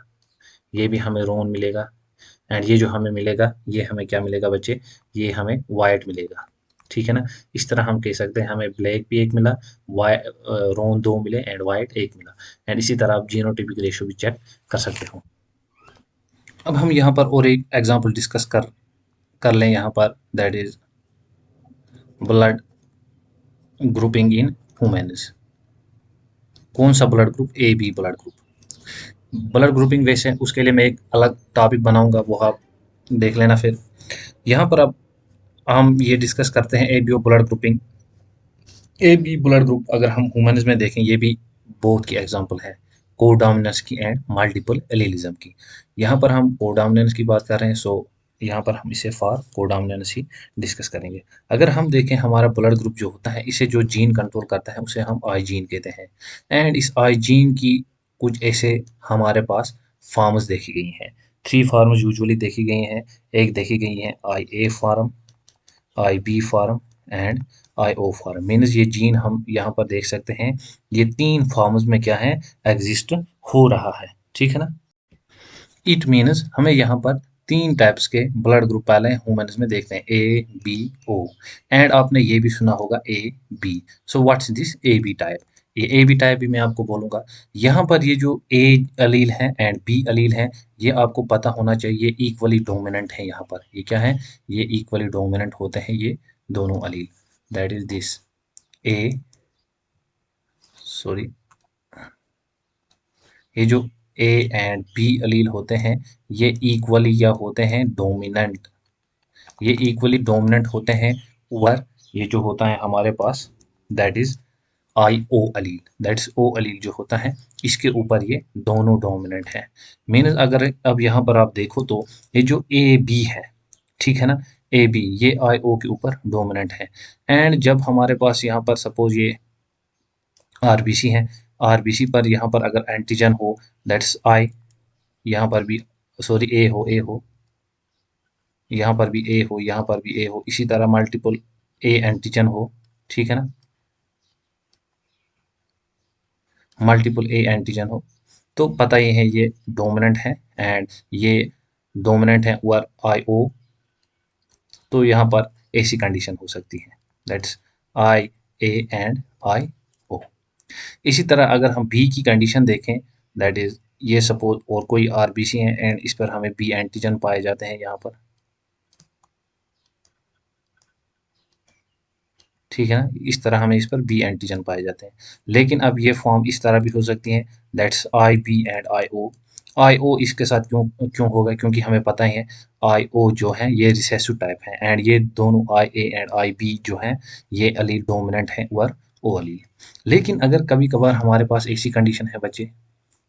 ये भी हमें रोन मिलेगा, एंड ये जो हमें मिलेगा ये हमें क्या मिलेगा बच्चे, ये हमें वाइट मिलेगा, ठीक है ना। इस तरह हम कह सकते हैं हमें ब्लैक भी एक मिला, वाइट रोन दो मिले एंड वाइट एक मिला। एंड इसी तरह आप जीनोटिपिक रेशियो भी चेक कर सकते हो। अब हम यहाँ पर और एक एग्जांपल डिस्कस कर लें यहाँ पर, that is blood grouping in humans. कौन सा blood group, A B blood group. Blood grouping वैसे उसके लिए मैं एक अलग टॉपिक बनाऊंगा, वो आप देख लेना फिर। यहाँ पर अब हम ये डिस्कस करते हैं A B O blood grouping. A B blood group अगर हम ह्यूमन्स में देखें, ये भी बोथ की एग्जांपल है, कोडोमिनेंस की एंड मल्टीपल एलीलिज्म की। यहाँ पर हम कोडोमिनेंस की बात कर रहे हैं, सो यहाँ पर हम इसे फॉर कोडोमिनेंस ही डिस्कस करेंगे। अगर हम देखें हमारा ब्लड ग्रुप जो होता है, इसे जो जीन कंट्रोल करता है उसे हम आई जीन कहते हैं। एंड इस आई जीन की कुछ ऐसे हमारे पास फॉर्म्स देखी गई हैं, 3 फॉर्म्स यूजुअली देखी गई हैं। एक देखी गई है I A form, I B form and I O form. Means ये जीन हम यहाँ पर देख सकते हैं, ये 3 फॉर्म्स में क्या है, एग्जिस्ट हो रहा है, ठीक है ना। इट मीन्स हमें यहाँ पर 3 टाइप्स के ब्लड ग्रुप पहले ह्यूमन्स में देखते हैं, ए बी ओ। एंड आपने ये भी सुना होगा A B. So what's this A B type, ये ए बी टाइप भी मैं आपको बोलूंगा। यहाँ पर ये जो ए अलील है एंड बी अलील है, ये आपको पता होना चाहिए, ये इक्वली डोमिनेंट है। यहाँ पर ये क्या है, ये इक्वली डोमिनेंट होते हैं ये दोनों allele, that is this A, sorry, ये जो ए एंड बी अलील होते हैं ये इक्वली या होते हैं डोमिनेंट, ये इक्वली डोमिनेंट होते हैं ओवर ये जो होता है हमारे पास, that is I O allele, that's O allele जो होता है इसके ऊपर ये दोनों डोमिनेंट है। मीन्स अगर अब यहाँ पर आप देखो तो ये जो ए बी है, ठीक है ना, ए बी ये आई ओ के ऊपर डोमिनेंट है। एंड जब हमारे पास यहाँ पर सपोज ये आरबीसी है, आरबीसी पर यहाँ पर अगर एंटीजन हो दैट्स आई, यहाँ पर भी सॉरी ए हो, ए हो, यहाँ पर भी ए हो, यहाँ पर भी ए हो, इसी तरह मल्टीपल ए एंटीजन हो, ठीक है ना, मल्टीपल ए एंटीजन हो, तो पता ही है ये डोमिनेंट है एंड ये डोमिनेंट है ओवर आई ओ। तो यहाँ पर ऐसी कंडीशन हो सकती है, that's I A and I ओ। इसी तरह अगर हम बी की कंडीशन देखें, दैट इज ये सपोज और कोई आरबीसी है एंड इस पर हमें बी एंटीजन पाए जाते हैं यहाँ पर, ठीक है ना, इस तरह हमें इस पर बी एंटीजन पाए जाते हैं। लेकिन अब ये फॉर्म इस तरह भी हो सकती है, that's I B and I O. I O इसके साथ क्यों क्यों होगा, क्योंकि हमें पता ही है आई ओ जो है ये रिसेसिव टाइप है एंड ये दोनों आई ए एंड आई बी जो है ये अलील डोमिनेंट है ओवर ओ अलील। लेकिन अगर कभी कभार हमारे पास ऐसी कंडीशन है बच्चे,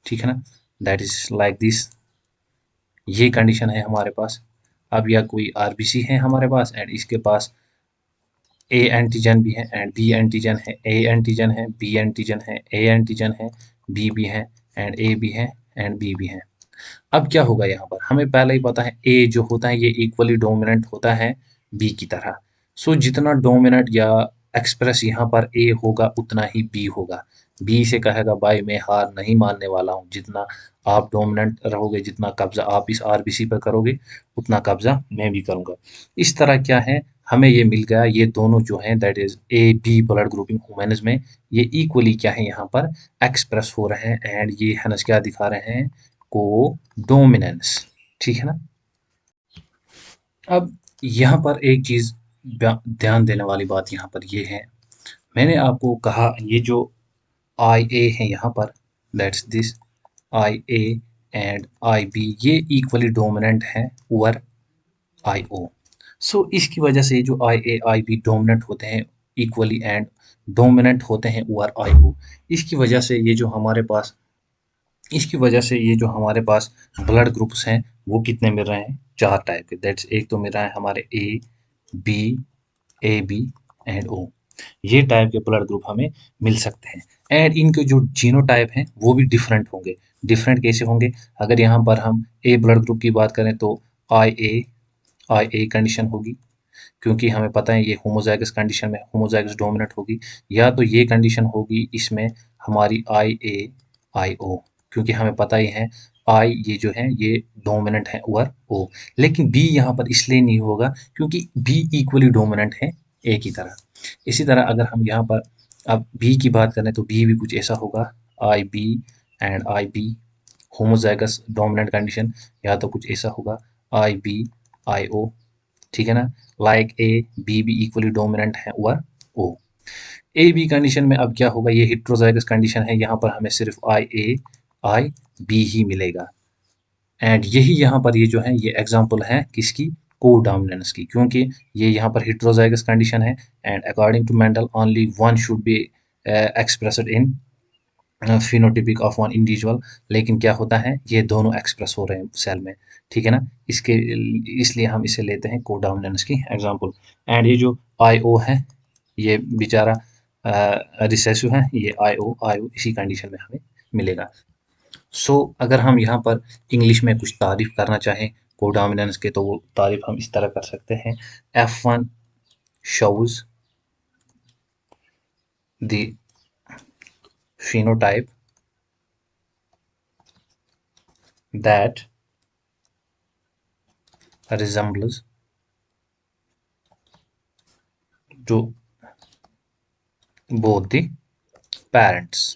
ठीक है ना, दैट इज लाइक दिस, ये कंडीशन है हमारे पास। अब या कोई आरबीसी है हमारे पास एंड इसके पास ए एंटीजन भी है एंड बी एंटीजन है, ए एंटीजन है, बी एंटीजन है, ए एंटीजन है, बी भी है एंड ए भी है एंड बी भी है। अब क्या होगा, यहाँ पर हमें पहले ही पता है ए जो होता है ये इक्वली डोमिनेंट होता है बी की तरह। सो जितना डोमिनेंट या एक्सप्रेस यहाँ पर ए होगा उतना ही बी होगा। बी से कहेगा भाई मैं हार नहीं मानने वाला हूँ, जितना आप डोमिनेंट रहोगे, जितना कब्जा आप इस आरबीसी पर करोगे उतना कब्जा मैं भी करूंगा। इस तरह क्या है, हमें ये मिल गया, ये दोनों जो हैं that is A B blood grouping humans में ये इक्वली क्या है यहाँ पर एक्सप्रेस हो रहे हैं, एंड ये हनस क्या दिखा रहे हैं, को डोमिनेंस। ठीक है ना। अब यहाँ पर एक चीज ध्यान देने वाली बात यहाँ पर ये है, मैंने आपको कहा ये जो आई ए है यहाँ पर, that's this I A and I B, ये इक्वली डोमिनेंट है ओवर आई ओ। सो इसकी वजह से जो आई ए आई बी डोमिनेंट होते हैं इक्वली एंड डोमिनेंट होते हैं ओवर आई ओ। इसकी वजह से ये जो हमारे पास इसकी वजह से ये जो हमारे पास ब्लड ग्रुप्स हैं वो कितने मिल रहे हैं, 4 टाइप के। दैट्स एक तो मिल रहा है हमारे बी ए बी एंड ओ, ये टाइप के ब्लड ग्रुप हमें मिल सकते हैं। एंड इनके जो जीनोटाइप हैं वो भी डिफरेंट होंगे। डिफरेंट कैसे होंगे, अगर यहाँ पर हम ए ब्लड ग्रुप की बात करें तो आई ए कंडीशन होगी, क्योंकि हमें पता है ये होमोजाइगस कंडीशन में होमोजाइगस डोमिनेंट होगी, या तो ये कंडीशन होगी इसमें हमारी आई ए आई ओ, क्योंकि हमें पता ही है आई ये जो है ये डोमिनेंट है ओवर ओ। लेकिन बी यहाँ पर इसलिए नहीं होगा क्योंकि बी इक्वली डोमिनेंट है ए की तरह। इसी तरह अगर हम यहाँ पर अब बी की बात करें तो बी भी कुछ ऐसा होगा, I B and I B homozygous dominant condition, या तो कुछ ऐसा होगा आई बी आई ओ। ठीक है ना, लाइक ए बी भी इक्वली डोमिनेंट है over O. A B condition में अब क्या होगा, ये हेट्रोजाइगस कंडीशन है, यहाँ पर हमें सिर्फ आई ए आई बी ही मिलेगा। एंड यही यहाँ पर ये जो है ये एग्जांपल है किसकी, को डोमिनेंस की, क्योंकि ये यहाँ पर हेट्रोजाइगस कंडीशन है and according to Mendel only one should be expressed in phenotypic of one individual. लेकिन क्या होता है ये दोनों एक्सप्रेस हो रहे हैं सेल में। ठीक है ना, इसके इसलिए हम इसे लेते हैं कोडोमिनेंस की एग्जांपल। एंड ये जो आई ओ है ये बेचारा रिसेसिव है, ये आई ओ इसी कंडीशन में हमें मिलेगा। सो अगर हम यहाँ पर इंग्लिश में कुछ तारीफ करना चाहें कोडोमिनेंस के तो वो तारीफ हम इस तरह कर सकते हैं, F1 shows the phenotype that resembles to both the parents।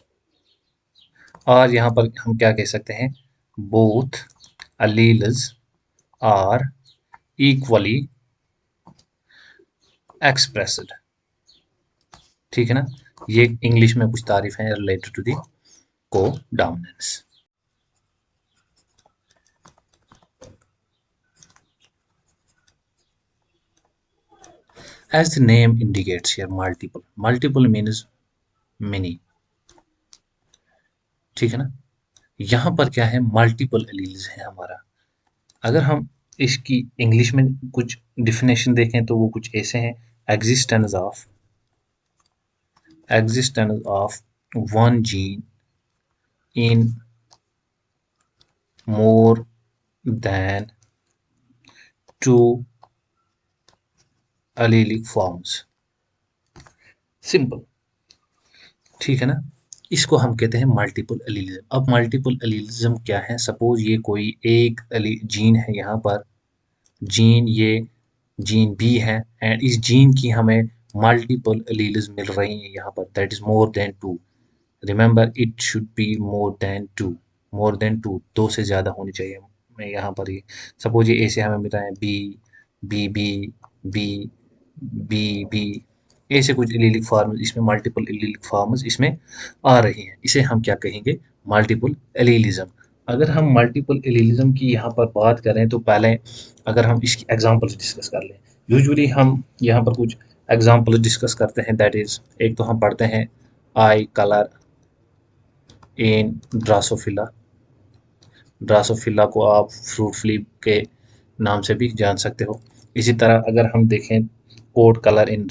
और यहाँ पर हम क्या कह सकते हैं, both alleles are equally expressed। ठीक है ना, ये इंग्लिश में कुछ तारीफ है related to the codominance. As the name indicates here, multiple means many। ठीक है ना, यहाँ पर क्या है, मल्टीपल एलील्स है हमारा। अगर हम इसकी इंग्लिश में कुछ डिफिनेशन देखें तो वो कुछ ऐसे हैं, existence of one gene in more than two allelic forms. Simple. ठीक है ना, इसको हम कहते हैं मल्टीपल एलीलिज्म। अब मल्टीपल एलीलिज्म क्या है, सपोज ये कोई एक जीन है, यहाँ पर ये जीन बी है एंड इस जीन की हमें मल्टीपल एलील्स मिल रही हैं यहाँ पर, that is more than two. Remember it should be more than two, दो से ज़्यादा होनी चाहिए। मैं यहाँ पर ये सपोज ये ऐसे हमें मिल रहा है B B B B B B, ऐसे कुछ एलीलिक फॉर्म्स, इसमें मल्टीपल एलीलिक फॉर्म्स इसमें आ रही हैं, इसे हम क्या कहेंगे, मल्टीपल एलीलिज्म। अगर हम मल्टीपल एलीलिज्म की यहाँ पर बात करें तो पहले अगर हम इसकी एग्जांपल्स डिस्कस कर लें, यूजुअली हम यहाँ पर कुछ एग्जांपल डिस्कस करते हैं, दैट इज एक तो हम पढ़ते हैं आई कलर इन ड्रासोफिला को आप फ्रूट फ्ली के नाम से भी जान सकते हो। इसी तरह अगर हम देखें कोड कलर इन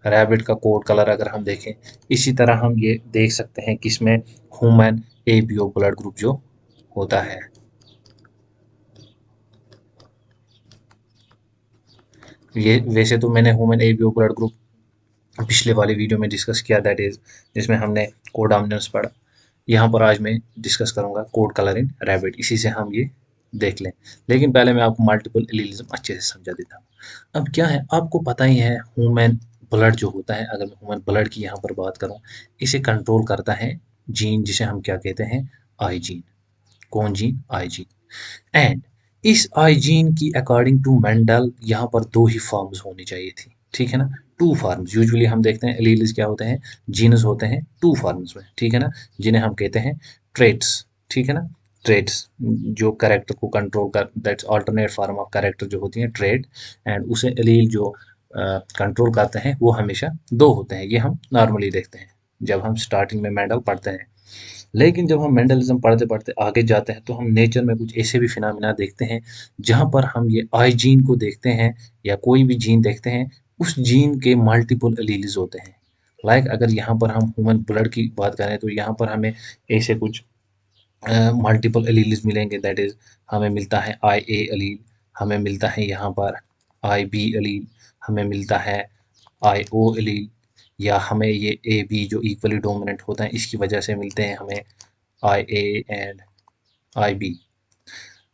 रैबिट का कोड कलर अगर हम देखें, इसी तरह हम ये देख सकते हैं कि इसमें ह्यूमन एबीओ ब्लड ग्रुप जो होता है। ये वैसे तो मैंने ह्यूमन एबीओ ब्लड ग्रुप पिछले वाली वीडियो में डिस्कस किया, दैट इज जिसमें हमने कोडॉमिनेंस पढ़ा। यहाँ पर आज मैं डिस्कस करूंगा कोड कलर इन रैबिट, इसी से हम ये देख लें। लेकिन पहले मैं आपको मल्टीपल एलीलिज्म अच्छे से समझा देता हूँ। अब क्या है, आपको पता ही है ह्यूमन ब्लड जो होता है, अगर मैं ह्यूमन ब्लड की यहाँ पर बात करूँ, इसे कंट्रोल करता है जीन, जिसे हम क्या कहते हैं, आई जीन। कौन जीन? I gene. एंड इस आई जीन की अकॉर्डिंग टू मेंडल यहाँ पर दो ही फॉर्म्स होनी चाहिए थी, ठीक है ना। टू फॉर्म्स यूजुअली हम देखते हैं एलील्स क्या होते हैं, जीनस होते हैं टू फॉर्म्स में, ठीक है ना, जिन्हें हम कहते हैं ट्रेट्स, ठीक है ना। ट्रेट्स जो कैरेक्टर को कंट्रोल कर, that's alternate form of character जो होती है ट्रेट, एंड उसे एलील जो कंट्रोल करते हैं वो हमेशा दो होते हैं। ये हम नॉर्मली देखते हैं जब हम स्टार्टिंग में मेंडल पढ़ते हैं। लेकिन जब हम मेंडलिज्म पढ़ते पढ़ते आगे जाते हैं तो हम नेचर में कुछ ऐसे भी फिनोमेना देखते हैं जहाँ पर हम ये आई जीन को देखते हैं, या कोई भी जीन देखते हैं, उस जीन के मल्टीपल एलील्स होते हैं। लाइक अगर यहाँ पर हम ह्यूमन ब्लड की बात करें तो यहाँ पर हमें ऐसे कुछ मल्टीपल एलील्स मिलेंगे, दैट इज हमें मिलता है आई ए एलील, हमें मिलता है यहाँ पर आई बी एलील, हमें मिलता है आई ओ एलील, या हमें ये ए बी जो इक्वली डोमिनेंट होता है इसकी वजह से मिलते हैं हमें आई ए एंड आई बी।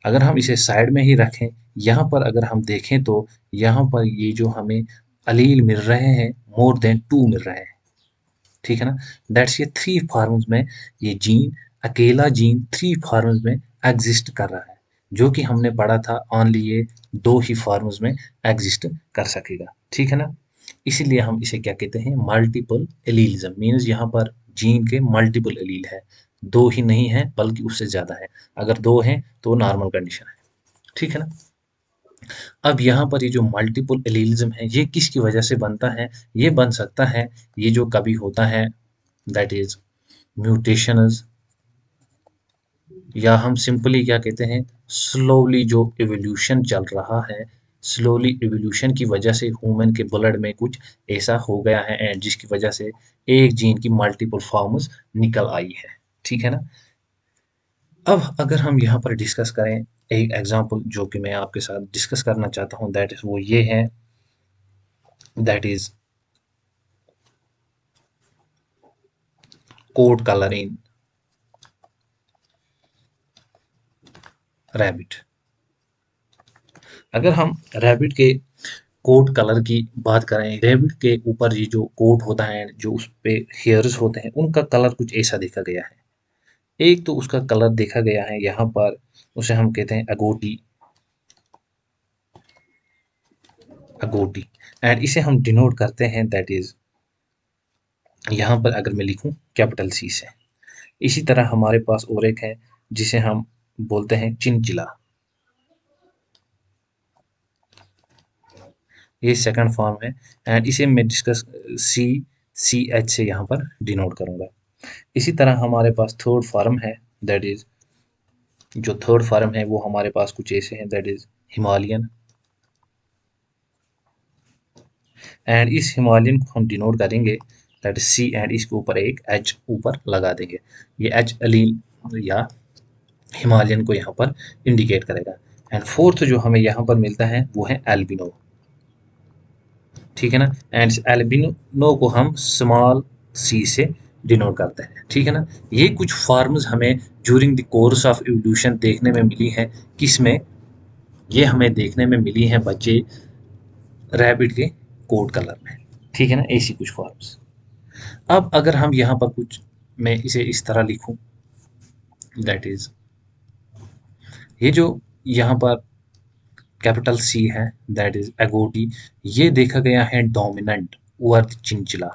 अगर हम इसे साइड में ही रखें, यहाँ पर अगर हम देखें तो यहाँ पर ये जो हमें अलील मिल रहे हैं, मोर देन टू मिल रहे हैं, ठीक है ना। दैट्स ये थ्री फॉर्म्स में ये जीन, अकेला जीन थ्री फॉर्म्स में एग्जिस्ट कर रहा है, जो कि हमने पढ़ा था ओनली ये दो ही फॉर्म्स में एग्जिस्ट कर सकेगा, ठीक है ना। इसीलिए हम इसे क्या कहते हैं, मल्टीपल एलीलिज्म, मीन्स यहाँ पर जीन के मल्टीपल एलील है, दो ही नहीं है बल्कि उससे ज्यादा है। अगर दो हैं तो नॉर्मल कंडीशन है, ठीक है ना। अब यहाँ पर ये जो मल्टीपल एलीलिज्म है ये किसकी वजह से बनता है, ये बन सकता है, ये जो कभी होता है दैट इज म्यूटेशंस, या हम सिंपली क्या कहते हैं, स्लोली जो एवोल्यूशन चल रहा है, स्लोली एवोल्यूशन की वजह से ह्यूमन के ब्लड में कुछ ऐसा हो गया है एंड जिसकी वजह से एक जीन की मल्टीपल फॉर्म्स निकल आई है, ठीक है ना। अब अगर हम यहाँ पर डिस्कस करें एक एग्जांपल जो कि मैं आपके साथ डिस्कस करना चाहता हूँ, दैट इज वो ये है, that is code colour in rabbit. अगर हम रैबिट के कोट कलर की बात करें, रैबिट के ऊपर ये जो कोट होता है, जो उस पे हेयर्स होते हैं, उनका कलर कुछ ऐसा देखा गया है। एक तो उसका कलर देखा गया है यहाँ पर, उसे हम कहते हैं अगोटी, अगोटी, एंड इसे हम डिनोट करते हैं दैट इज, यहाँ पर अगर मैं लिखूं कैपिटल सी से। इसी तरह हमारे पास और एक है जिसे हम बोलते हैं चिनचिला, ये सेकंड फॉर्म है, एंड इसे मैं डिस्कस सी सी एच से यहाँ पर डिनोट करूंगा। इसी तरह हमारे पास थर्ड फॉर्म है, दैट इज जो थर्ड फॉर्म है वो हमारे पास कुछ ऐसे हैं, दैट इज हिमालयन, एंड इस हिमालयन को हम डिनोट करेंगे दैट इज सी, एंड इसके ऊपर एक एच ऊपर लगा देंगे। ये एच अलील या हिमालयन को यहाँ पर इंडिकेट करेगा। एंड फोर्थ जो हमें यहाँ पर मिलता है वो है एल्बिनो, ठीक है ना। एंड एल्बिनो को हम स्मॉल सी से डिनोट करते हैं, ठीक है ना। ये कुछ फॉर्म्स हमें during the course of evolution देखने में मिली है, किसमें, ये हमें देखने में मिली है बच्चे रैबिट के कोड कलर में, ठीक है ना, ऐसी कुछ फॉर्म्स। अब अगर हम यहाँ पर कुछ, मैं इसे इस तरह लिखूं, दैट इज ये जो यहाँ पर कैपिटल सी है, दैट इज एगोटी, ये देखा गया है dominant over the chinchilla,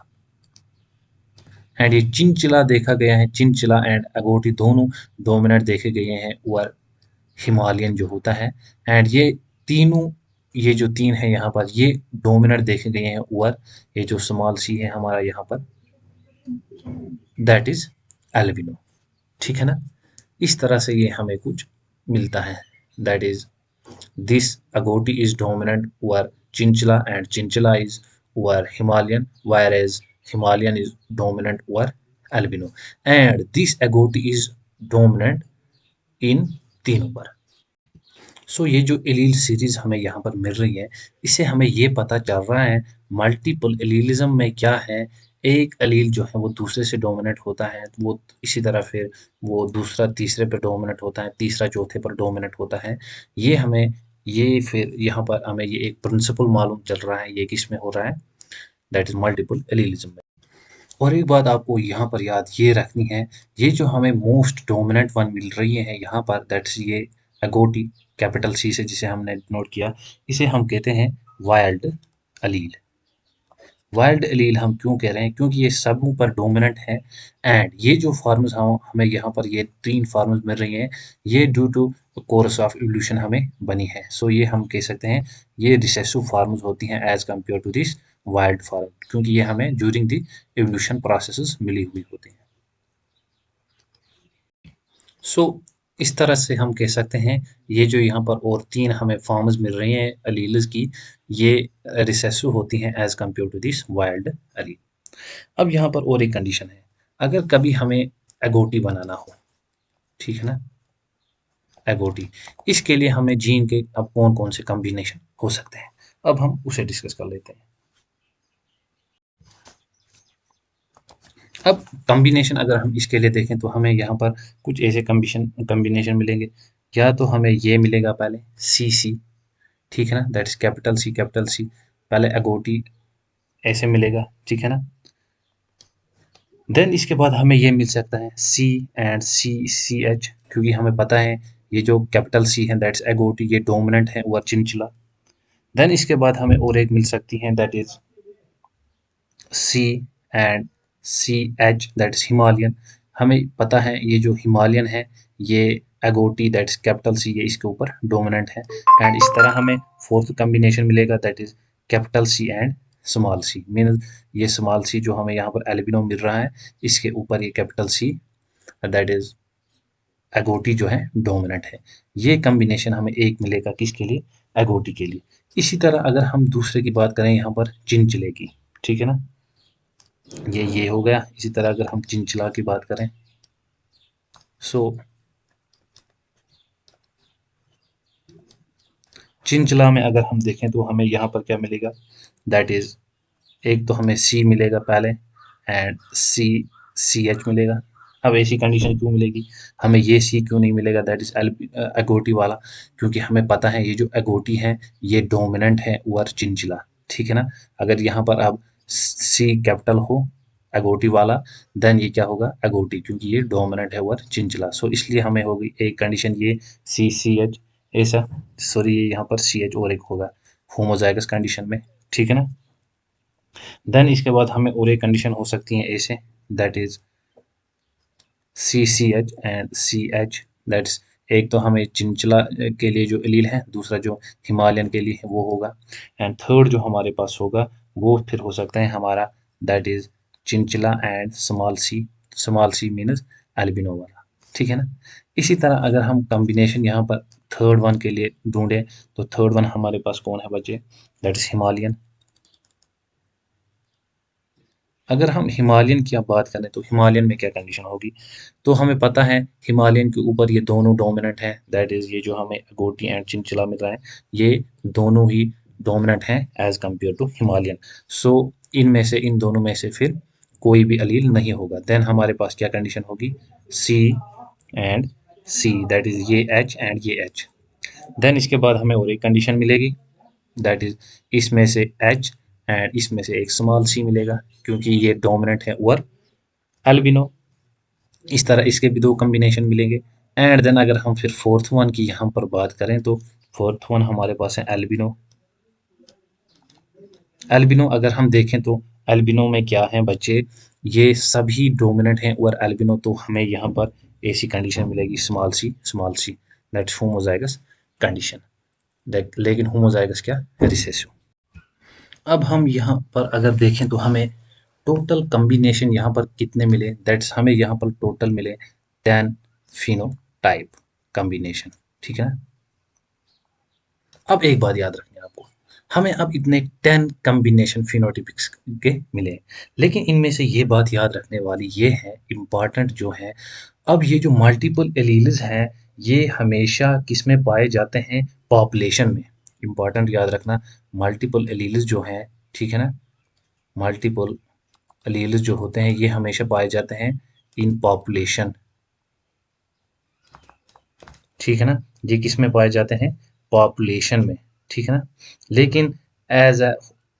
and ये चिंचिला देखा गया है, चिंचिला एंड अगोटी दोनों डोमिनेंट देखे गए हैं ओवर हिमालयन जो होता है। एंड ये तीनों, ये जो तीन है यहाँ पर, ये डोमिनेंट देखे गए हैं ओवर ये जो स्मॉल सी है हमारा यहाँ पर, दैट इज एल्बिनो, ठीक है ना। इस तरह से ये हमें कुछ मिलता है, that is this agouti is dominant over chinchilla and chinchilla is over Himalayan, whereas Himalayan is dominant over albino, and this agouti is dominant in तीनों पर। सो ये जो एलील सीरीज हमें यहाँ पर मिल रही है, इससे हमें ये पता चल रहा है मल्टीपल एलीलिज्म में क्या है। एक एलील जो है वो दूसरे से डोमिनेट होता है, तो वो इसी तरह फिर वो दूसरा तीसरे पे डोमिनेट होता है, तीसरा चौथे पर डोमिनेट होता है। ये हमें ये फिर यहाँ पर हमें ये एक प्रिंसिपल मालूम चल रहा है, ये किस में हो रहा है, दैट इज मल्टीपल एलीलिज्म में। और एक बात आपको यहाँ पर याद ये रखनी है, ये जो हमें मोस्ट डोमिनेंट वन मिल रही है यहाँ पर, दैट्स ये एगोटी, कैपिटल सी से जिसे हमने नोट किया, इसे हम कहते हैं वाइल्ड अलील। वाइल्ड एलील हम क्यों कह रहे हैं, क्योंकि ये सबों पर डोमिनेंट है। एंड ये जो फार्म्स हम हमें यहाँ पर ये 3 फार्म्स मिल रही हैं, ये due to course of evolution हमें बनी है। सो ये हम कह सकते हैं ये रिसेसिव फार्म्स होती हैं as compare to this wild form, क्योंकि ये हमें ड्यूरिंग द इवोल्यूशन प्रोसेसेस मिली हुई होती हैं। सो इस तरह से हम कह सकते हैं ये जो यहाँ पर और 3 हमें फॉर्म्स मिल रही हैं अलील्स की, ये रिसेसिव होती हैं as compare to this wild allele. अब यहाँ पर और एक कंडीशन है, अगर कभी हमें एगोटी बनाना हो, ठीक है ना, एगोटी, इसके लिए हमें जीन के अब कौन कौन से कॉम्बिनेशन हो सकते हैं, अब हम उसे डिस्कस कर लेते हैं। अब कॉम्बिनेशन अगर हम इसके लिए देखें तो हमें यहाँ पर कुछ ऐसे कॉम्बिनेशन मिलेंगे। या तो हमें ये मिलेगा पहले सी सी, ठीक है ना, दैट इज कैपिटल सी, पहले एगोटी ऐसे मिलेगा, ठीक है ना। देन इसके बाद हमें ये मिल सकता है सी एंड सी सी एच, क्योंकि हमें पता है ये जो कैपिटल सी है दैट्स एगोटी, ये डोमिनेंट है ओवर चिंचिला। देन इसके बाद हमें और एक मिल सकती है that is C and C H, that is Himalayan. हमें पता है ये जो हिमालयन है ये agouti that is capital C, ये इसके ऊपर डोमिनेंट है। एंड इस तरह हमें फोर्थ कॉम्बिनेशन मिलेगा that is capital C and small C, mean ये स्मॉल सी जो हमें यहाँ पर एल्बिनो मिल रहा है, इसके ऊपर ये कैपिटल सी दैट इज एगोटी जो है डोमिनेंट है। ये कॉम्बिनेशन हमें एक मिलेगा किसके लिए, एगोटी के लिए। इसी तरह अगर हम दूसरे की बात करें यहाँ पर चिंचिले की, ठीक है ना, ये हो गया। इसी तरह अगर हम चिंचिला की बात करें, सो चिंचिला में अगर हम देखें तो हमें यहाँ पर क्या मिलेगा, दैट इज एक तो हमें सी मिलेगा पहले एंड सी सी एच मिलेगा। अब ऐसी कंडीशन क्यों मिलेगी, हमें ये सी क्यों नहीं मिलेगा दैट इज एगोटी वाला, क्योंकि हमें पता है ये जो एगोटी है ये डोमिनेंट है ओवर चिंचिला, ठीक है ना। अगर यहाँ पर अब सी कैपिटल हो एगोटी वाला, देन ये क्या होगा एगोटी, क्योंकि ये डोमिनेंट है ओवर चिंचिला। सो इसलिए हमें होगी एक कंडीशन ये सी सी एच ऐसा, सॉरी ये यहाँ पर सी एच और एक होगा होमोजाइगस कंडीशन में, ठीक है ना। देन इसके बाद हमें और एक कंडीशन हो सकती है ऐसे, that is C C H and C H, that's एक तो हमें चिंचला के लिए जो एलील है, दूसरा जो हिमालयन के लिए है वो होगा। एंड थर्ड जो हमारे पास होगा वो फिर हो सकता है हमारा that is chinchilla and small C means albino वाला, ठीक है ना। इसी तरह अगर हम कॉम्बिनेशन यहाँ पर थर्ड वन के लिए ढूंढे तो थर्ड वन हमारे पास कौन है बच्चे, दैट इज हिमालयन। अगर हम हिमालयन की अब बात करें तो हिमालयन में क्या कंडीशन होगी, तो हमें पता है हिमालयन के ऊपर ये दोनों डोमिनेंट हैं, दैट इज ये जो हमें गोटी एंड चिंचिला मिल रहा है ये दोनों ही डोमिनेंट हैं एज कंपेयर टू हिमालयन। सो इनमें से इन दोनों में से फिर कोई भी अलील नहीं होगा। देन हमारे पास क्या कंडीशन होगी, सी एंड सी, दैट इज ये एच एंड ये एच। देन इसके बाद हमें और एक कंडीशन मिलेगी, दैट इज इसमें से एच एंड इसमें से एक स्मॉल सी मिलेगा, क्योंकि ये डोमिनेंट है ओवर एल्बिनो। इस तरह इसके भी दो कॉम्बिनेशन मिलेंगे। एंड देन अगर हम फिर फोर्थ वन की यहाँ पर बात करें तो फोर्थ वन हमारे पास है एल्बिनो। एल्बिनो अगर हम देखें तो एल्बिनो में क्या है बच्चे, ये सभी डोमिनेंट हैं ओवर एल्बिनो, तो हमें यहाँ पर ऐसी कंडीशन मिलेगी small C, that's homozygous condition. लेकिन होमोजाइगस क्या, रिसेसिव। अब हम यहाँ पर अगर देखें तो हमें टोटल कॉम्बिनेशन यहाँ पर कितने मिले, दैट्स हमें यहाँ पर टोटल मिले 10 फिनोटाइप कॉम्बिनेशन, ठीक है ना। अब एक बात याद रखनी है आपको, हमें अब इतने 10 कॉम्बिनेशन फिनोटाइप्स के मिले, लेकिन इनमें से ये बात याद रखने वाली ये है इम्पॉर्टेंट जो है, अब ये जो मल्टीपल एलील्स हैं ये हमेशा किस में पाए जाते हैं? पॉपुलेशन में। इंपॉर्टेंट याद रखना, मल्टीपल एलील्स जो हैं, ठीक है ना, मल्टीपल एलील्स जो होते हैं ये हमेशा पाए जाते हैं इन पॉपुलेशन, ठीक है ना, ये किस में पाए जाते हैं? पॉपुलेशन में, ठीक है ना। लेकिन एज अ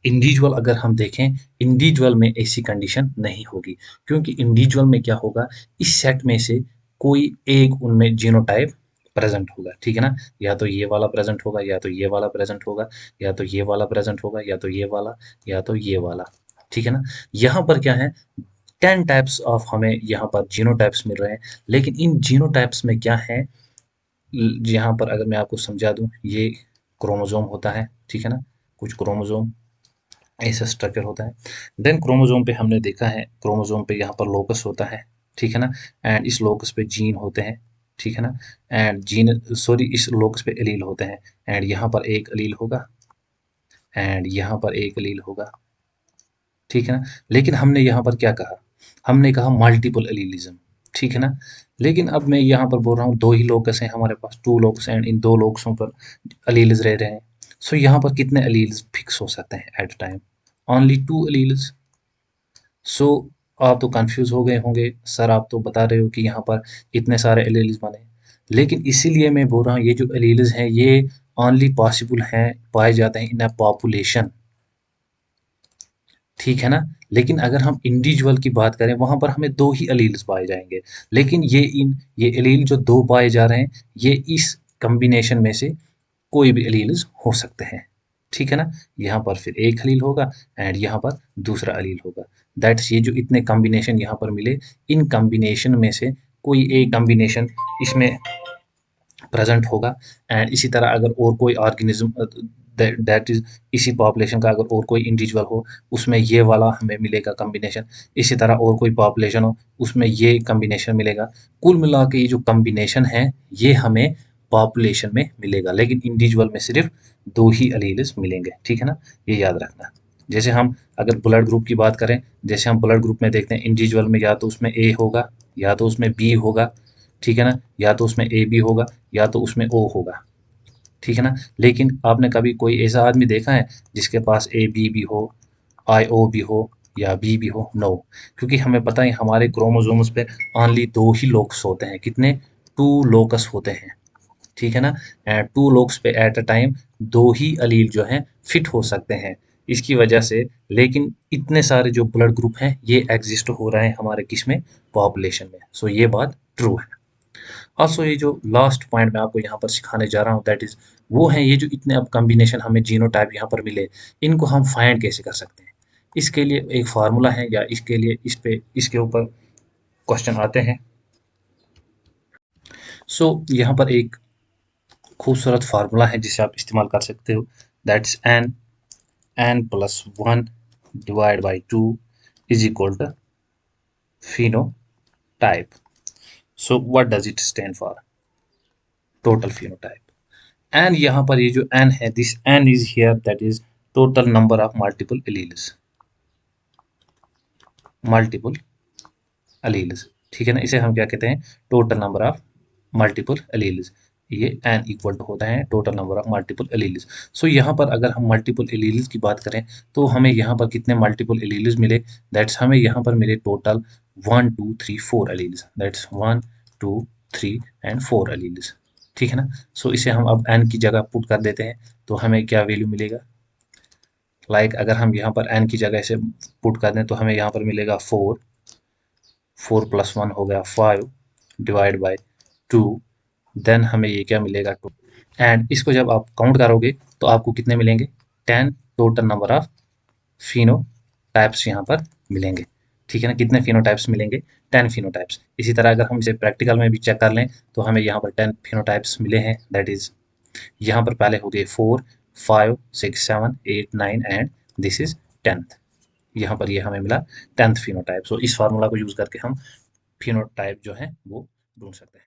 इंडिविजुअल अगर हम देखें, इंडिविजुअल में ऐसी कंडीशन नहीं होगी, क्योंकि इंडिविजुअल में क्या होगा, इस सेट में से कोई एक उनमें जीनोटाइप प्रेजेंट होगा, ठीक है ना, या तो ये वाला प्रेजेंट होगा, या तो ये वाला प्रेजेंट होगा, या तो ये वाला प्रेजेंट होगा, या तो ये वाला, या तो ये वाला, ठीक है ना। यहाँ पर क्या है, 10 टाइप्स ऑफ हमें यहाँ पर जीनोटाइप्स मिल रहे हैं, लेकिन इन जीनोटाइप्स में क्या है, यहाँ पर अगर मैं आपको समझा दूं, ये क्रोमोसोम होता है, ठीक है ना, कुछ क्रोमोसोम ऐसा स्ट्रक्चर होता है। देन क्रोमोसोम पे हमने देखा है, क्रोमोसोम पे यहाँ पर लोकस होता है, ठीक है ना, एंड इस लोकस पे जीन होते हैं, ठीक है ना, एंड जीन सॉरी इस लोकस पे एलील होते हैं, एंड यहाँ पर एक एलील होगा, एंड यहाँ पर एक एलील होगा, ठीक है ना। लेकिन हमने यहाँ पर क्या कहा, हमने कहा मल्टीपल एलीलिज्म, ठीक है ना। लेकिन अब मैं यहाँ पर बोल रहा हूँ दो ही लोकस हैं हमारे पास, टू लोकस, एंड इन दो लोकसों पर एलील्स रह रहे हैं। सो यहाँ पर कितने एलील्स फिक्स हो सकते हैं at time? Only two alleles. So आप तो कंफ्यूज हो गए होंगे, सर आप तो बता रहे हो कि यहाँ पर इतने सारे एलील्स बने, लेकिन इसीलिए मैं बोल रहा हूँ ये जो एलील्स हैं ये ओनली पॉसिबल हैं, पाए जाते हैं इन अ पॉपुलेशन, ठीक है ना। लेकिन अगर हम इंडिविजुअल की बात करें वहां पर हमें दो ही एलील्स पाए जाएंगे, लेकिन ये एलील जो दो पाए जा रहे हैं ये इस कॉम्बिनेशन में से कोई भी एलील्स हो सकते हैं, ठीक है ना। यहाँ पर फिर एक एलील होगा एंड यहाँ पर दूसरा एलील होगा, दैट्स ये जो इतने कॉम्बिनेशन यहाँ पर मिले, इन कॉम्बिनेशन में से कोई एक कॉम्बिनेशन इसमें प्रेजेंट होगा, एंड इसी तरह अगर और कोई ऑर्गेनिज्म दैट इज इसी पॉपुलेशन का अगर और कोई इंडिविजुअल हो उसमें ये वाला हमें मिलेगा कॉम्बिनेशन, इसी तरह और कोई पॉपुलेशन हो उसमें ये कॉम्बिनेशन मिलेगा। कुल मिला के ये जो कॉम्बिनेशन है ये हमें पॉपुलेशन में मिलेगा, लेकिन इंडिविजुअल में सिर्फ दो ही एलील्स मिलेंगे, ठीक है ना, ये याद रखना। जैसे हम अगर ब्लड ग्रुप की बात करें, जैसे हम ब्लड ग्रुप में देखते हैं इंडिविजुअल में या तो उसमें ए होगा, या तो उसमें बी होगा, ठीक है ना, या तो उसमें ए बी होगा, या तो उसमें ओ होगा, ठीक है ना। लेकिन आपने कभी कोई ऐसा आदमी देखा है जिसके पास ए बी भी हो, आई ओ भी हो, या बी भी हो? नो। क्योंकि हमें पता है हमारे क्रोमोसोम्स पे ओनली दो ही लोकस होते हैं, कितने? टू लोकस होते हैं, ठीक है ना, एंड टू लोक्स पे एट अ टाइम दो ही अलील जो हैं फिट हो सकते हैं, इसकी वजह से। लेकिन इतने सारे जो ब्लड ग्रुप हैं ये एग्जिस्ट हो रहे हैं हमारे किस में? पॉपुलेशन में। सो ये बात ट्रू है। ऑल्सो ये जो लास्ट पॉइंट मैं आपको यहाँ पर सिखाने जा रहा हूँ दैट इज वो है ये जो इतने अब कॉम्बिनेशन हमें जीनोटाइप यहाँ पर मिले, इनको हम फाइंड कैसे कर सकते हैं? इसके लिए एक फार्मूला है, या इसके लिए इसके ऊपर क्वेश्चन आते हैं। सो यहाँ पर एक खूबसूरत फार्मूला है जिसे आप इस्तेमाल कर सकते हो, that's N plus one divide by two is equal to phenotype. So what does it stand for? Total phenotype. And यहाँ पर ये जो एन है, this N is here that is total number of multiple alleles, ठीक है ना, इसे हम क्या कहते हैं? Total number of multiple alleles. ये एन इक्वल टू होता है total number of multiple alleles. So यहाँ पर अगर हम मल्टीपल एलील्स की बात करें तो हमें यहाँ पर कितने मल्टीपल एलील्स मिले? दैट्स हमें यहाँ पर मिले total 1 2 3 4 alleles, that's 1 2 3 and 4 alleles, ठीक है ना। सो इसे हम अब एन की जगह पुट कर देते हैं तो हमें क्या वैल्यू मिलेगा? अगर हम यहाँ पर एन की जगह से पुट कर दें तो हमें यहाँ पर मिलेगा 4, 4 + 1 हो गया 5 डिवाइड बाई 2, देन हमें ये क्या मिलेगा? 2। एंड इसको जब आप काउंट करोगे तो आपको कितने मिलेंगे? 10 टोटल नंबर ऑफ फिनोटाइप्स यहाँ पर मिलेंगे, ठीक है ना। कितने फिनोटाइप्स मिलेंगे? 10 फिनोटाइप्स। इसी तरह अगर हम इसे प्रैक्टिकल में भी चेक कर लें तो हमें यहाँ पर 10 फिनोटाइप्स मिले हैं, दैट इज यहाँ पर पहले हो गए 4 5 6 7 8 9 एंड दिस इज 10th। यहाँ पर ये हमें मिला 10th फिनोटाइप। सो इस फार्मूला को यूज करके हम फिनोटाइप जो है वो ढूंढ सकते हैं।